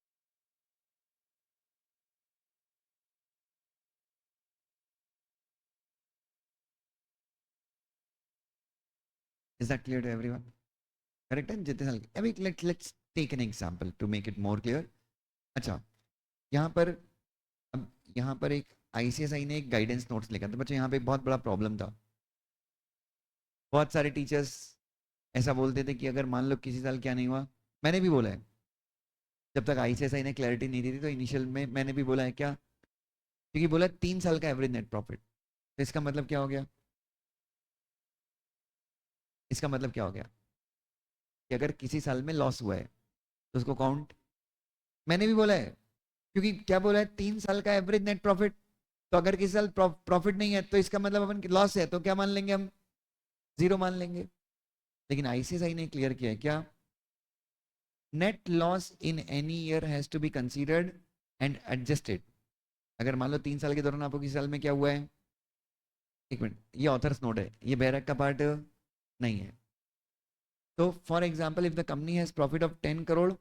Is that clear to everyone? Correct है जितने साल अभी let's take an example to make it more clear. अच्छा, यहाँ पर अब यहाँ पर एक ICSI ने एक गाइडेंस नोट्स लिखा था बच्चों. यहाँ पे एक बहुत बड़ा प्रॉब्लम था. बहुत सारे टीचर्स ऐसा बोलते थे कि अगर मान लो किसी साल क्या नहीं हुआ, मैंने भी बोला है, जब तक ICSI ने क्लैरिटी नहीं दी थी तो इनिशियल में मैंने भी बोला है क्या, क्योंकि बोला 3 साल का एवरेज नेट प्रॉफिट. तो इसका मतलब क्या हो गया, इसका मतलब क्या हो गया कि अगर किसी साल में लॉस हुआ है तो उसको काउंट, मैंने भी बोला है, क्योंकि क्या बोला है, 3 साल का एवरेज नेट प्रॉफिट. तो अगर किसी साल प्रॉफिट नहीं है तो इसका मतलब अपन लॉस है, तो क्या मान लेंगे हम, जीरो मान लेंगे. लेकिन ICSI ने क्लियर किया है क्या, net loss in any year has to be considered and adjusted. अगर मान लो 3 साल के दौरान आपको किसी साल में क्या हुआ है, एक मिनट, ये ऑथर्स नोट है, ये बैरक का पार्ट नहीं है. तो for example if the company has profit of 10 crore,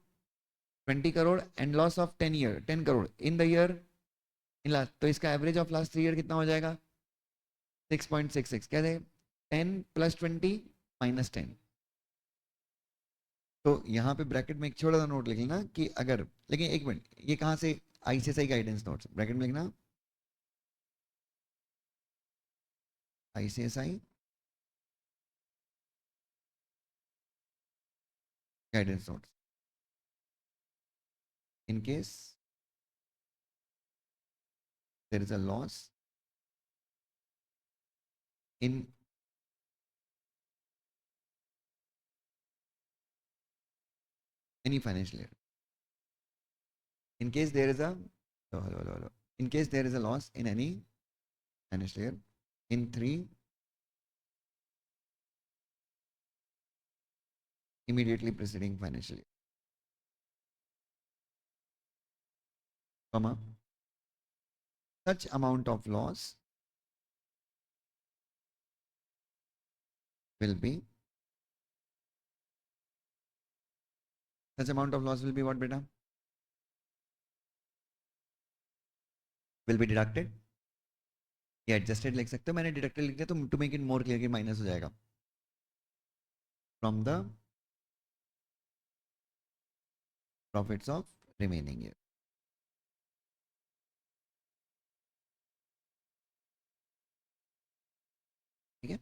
20 crore and loss of 10 year 10 crore in the year in last, तो इसका एवरेज ऑफ लास्ट 3 ईयर कितना हो जाएगा, 6.66. क्या है, 10 + 20 - 10. तो यहाँ पे ब्रैकेट में एक छोटा सा नोट लिख लेना कि अगर, लेकिन एक मिनट, ये कहाँ से, ICSI गाइडेंस नोट्स, ब्रैकेट में लिखना ICSI guidance notes. In case there is a loss in any financial year, in case there is a hello. In case there is a loss in any financial year in 3 immediately preceding financial year, comma, such amount of loss will be, such amount of loss will be what beta, will be deducted या adjusted लिख सकते हो, मैंने deducted लिख दिया तो to make it more clear कि माइनस हो जाएगा from the profits of remaining year. ठीक है,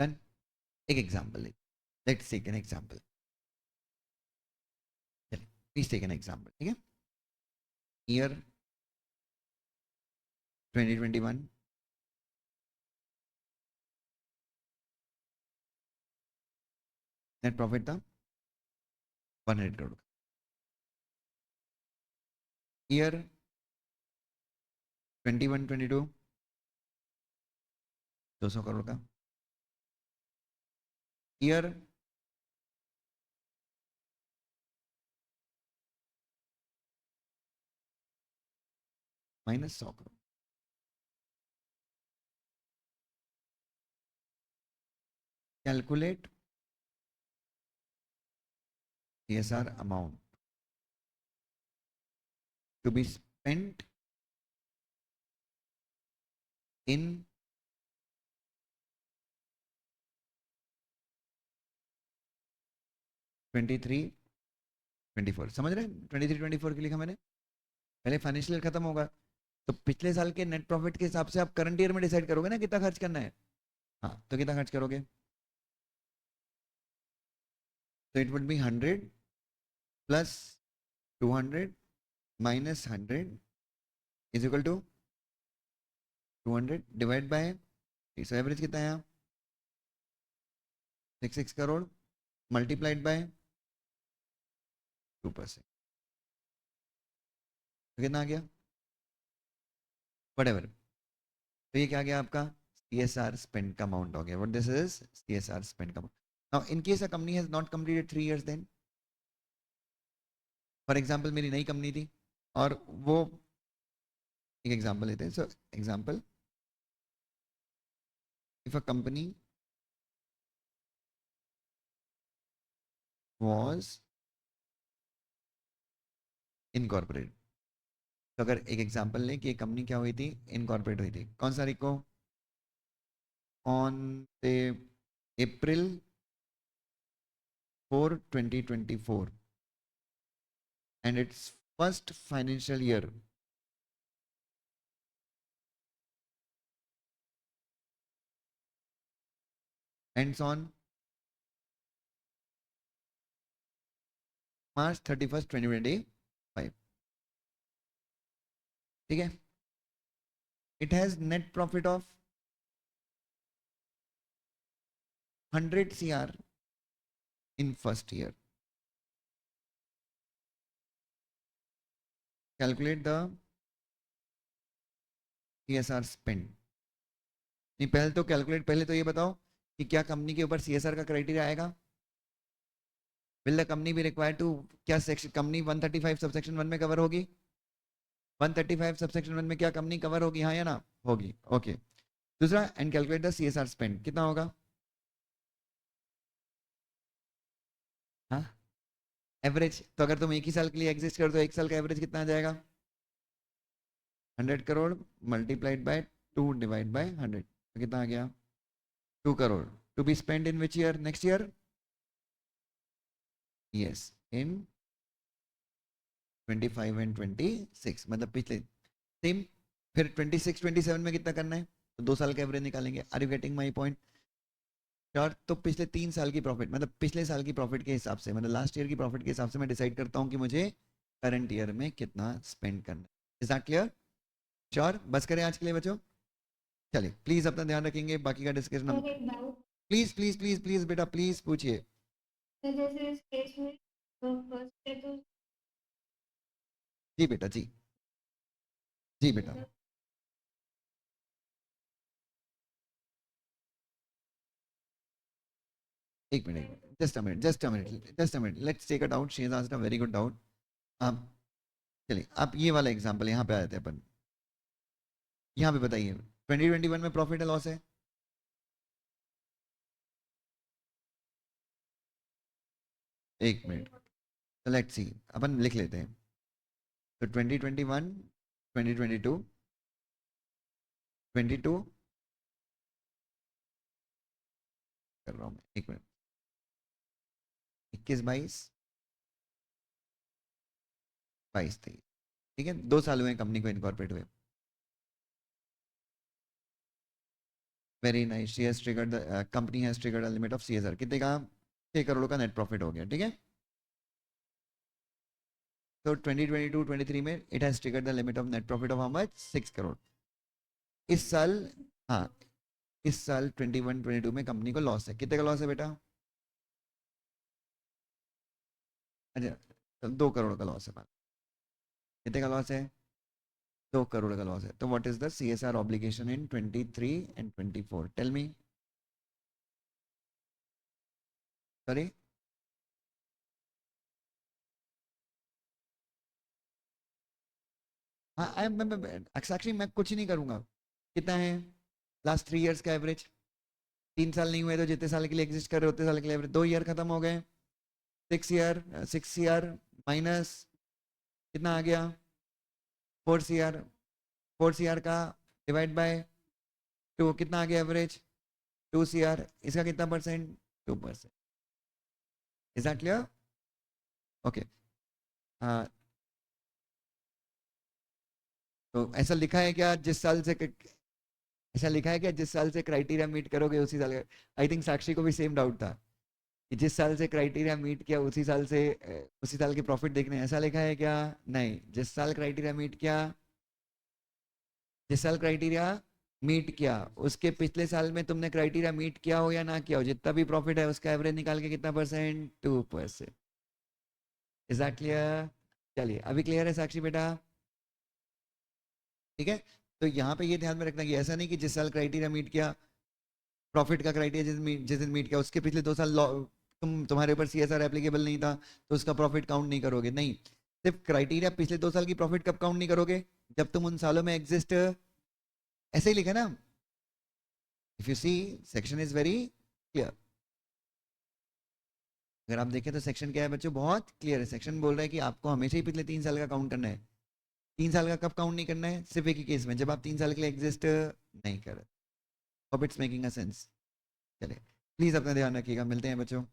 डन. एक एग्जांपल ले, लेट्स टेक एन एग्जांपल, चलिए प्लीज टेक एन एग्जांपल. ठीक है, ईयर 2021 नेट प्रॉफिट था 100 करोड़ का। ईयर 21-22 200 करोड़ का। Year -100 crore. Calculate CSR amount to be spent in 23-24। समझ रहे हैं? 23-24 के लिखा मैंने, पहले फाइनेंशियल खत्म होगा तो पिछले साल के नेट प्रॉफिट के हिसाब से आप करंट ईयर में डिसाइड करोगे ना कितना खर्च करना है। हाँ, तो कितना खर्च करोगे? तो it would be 100 plus 200 minus 100 is equal to 200 divide by, so average कितना है यहाँ? 66 करोड़ मल्टीप्लाइड बाय 2%, तो कितना आ गया? वट। तो ये क्या गया आपका? CSR spend का अमाउंट हो गया। What this is? CSR spend का अमाउंट। Now in case a company has not completed 3 years, then for example मेरी नई कंपनी थी और वो, एक एग्जांपल लेते हैं। So example, if a company was incorporate, तो अगर एक एग्जांपल लें कि एक कंपनी क्या हुई थी? इनकॉर्पोरेट हुई थी। कौन सा तारीख को? ऑन से April 4, 2024 and its first financial year ends on March 31st 2025। ठीक है? It has net profit of 100 CR in first year. Calculate the CSR spend. नहीं, पहले तो कैलकुलेट, पहले तो ये बताओ कि क्या कंपनी के ऊपर CSR का क्राइटेरिया आएगा? Will the company be required to, क्या सेक्शन कंपनी 135 सबसेक्शन 1 में कवर होगी? 135 सबसेक्शन 1 में क्या कंपनी कवर होगी, हाँ या ना? होगी। ओके। दूसरा, and calculate the CSR spend, कितना होगा? हाँ, एवरेज। तो अगर तुम एक ही साल के लिए एग्जिस्ट कर, तो एक साल का एवरेज कितना आ जाएगा? 100 crore multiplied by 2 divide by 100, तो कितना आ गया? 2 crore. To be spend in which year? Next year? Yes, in 25 and 26, मतलब पिछले सेम। फिर 26-27 में कितना करना है? तो 2 साल का एवरेज निकालेंगे। Are you getting my point? और तो पिछले 3 साल की प्रॉफिट, मतलब पिछले साल की प्रॉफिट के हिसाब से, मतलब लास्ट ईयर की प्रॉफिट के हिसाब से मैं डिसाइड करता हूँ कि मुझे करंट ईयर में कितना स्पेंड करना है। Is that clear? श्योर? बस करें आज के लिए बच्चों? चलिए, प्लीज अपना ध्यान रखेंगे, बाकी का डिस्कशन हम, प्लीज प्लीज प्लीज प्लीज बेटा प्लीज पूछिए। जैसे इस केस में फर्स्ट है तो, जी बेटा, जी जी बेटा। एक minute, just a minute, just a minute, just a minute, let's take a doubt. She has asked a very good doubt. आप, चलिए आप ये वाला एग्जांपल यहाँ पे आ जाते हैं अपन। यहाँ पे बताइए, 2021 में प्रॉफिट है लॉस है? एक मिनट, तो लेट्स सी, अपन लिख लेते हैं। तो 2021, 2022, 22 कर रहा हूँ मैं, एक मिनट, 21-22, 22-23। ठीक है, 2 साल हुए कंपनी को इनकॉर्पोरेट हुए। Very nice, she has triggered the company has triggered a limit of CSR, कितने का? 6 करोड़ का नेट प्रॉफिट हो गया। ठीक है, तो 2022-23 में it has triggered the limit of net profit of how much? 6 crore. इस साल, हाँ, इस साल 21-22 में कंपनी को लॉस है। कितने का लॉस है बेटा? अच्छा, तो 2 करोड़ का लॉस है मान, कितने का लॉस है? 2 करोड़ का लॉस है। तो what is the CSR obligation in 23 and 24? Tell me. Sorry, हाँ साक्षी मैं कुछ ही नहीं करूंगा। कितना है लास्ट 3 इयर्स का एवरेज? 3 साल नहीं हुए तो जितने साल के लिए एग्जिस्ट कर रहे होते साल के लिए एवरेज, 2 ईयर खत्म हो गए। 6 ईयर, 6 ईयर माइनस कितना आ गया? 4 CR। 4 CR का डिवाइड बाय 2 कितना आ गया एवरेज? 2 CR। इसका कितना percent? 2%। Is that clear? Okay. तो ऐसा लिखा है क्या जिस साल से, ऐसा लिखा है क्या जिस साल से क्राइटेरिया मीट करोगे उसी साल? आई थिंक साक्षी को भी सेम डाउट था कि जिस साल से क्राइटेरिया मीट किया उसी साल से उसी साल के प्रॉफिट देखने हैं। ऐसा लिखा है क्या? नहीं, जिस साल क्राइटेरिया मीट किया, जिस साल क्राइटेरिया मीट किया उसके पिछले साल में तुमने क्राइटेरिया मीट किया हो या ना किया हो, जितना भी प्रॉफिट है उसका एवरेज निकाल के कितना परसेंट? 2%। Is that clear? चलिए अभी क्लियर है साक्षी बेटा? ठीक है। तो यहाँ पे ये ध्यान में रखना कि ऐसा नहीं कि जिस साल क्राइटेरिया मीट किया, प्रॉफिट का क्राइटेरिया जिस दिन मीट किया उसके पिछले 2 साल तुम्हारे ऊपर CSR एप्लीकेबल नहीं था तो उसका प्रॉफिट काउंट नहीं करोगे। नहीं, सिर्फ क्राइटेरिया पिछले 2 साल की प्रॉफिट कब काउंट नहीं करोगे? जब तुम उन सालों में एग्जिस्ट, ऐसे ही लिखा ना। If you see, section is very clear. अगर आप देखें तो सेक्शन क्या है बच्चों, बहुत क्लियर है। सेक्शन बोल रहा है कि आपको हमेशा ही पिछले 3 साल का काउंट करना है। 3 साल का कब काउंट नहीं करना है? सिर्फ एक ही केस में, जब आप 3 साल के लिए एग्जिस्ट नहीं कर। Hope it's making a sense. चलिए प्लीज अपना ध्यान रखिएगा, मिलते हैं बच्चों।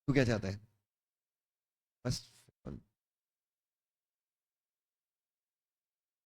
तू क्या चाहता है? बस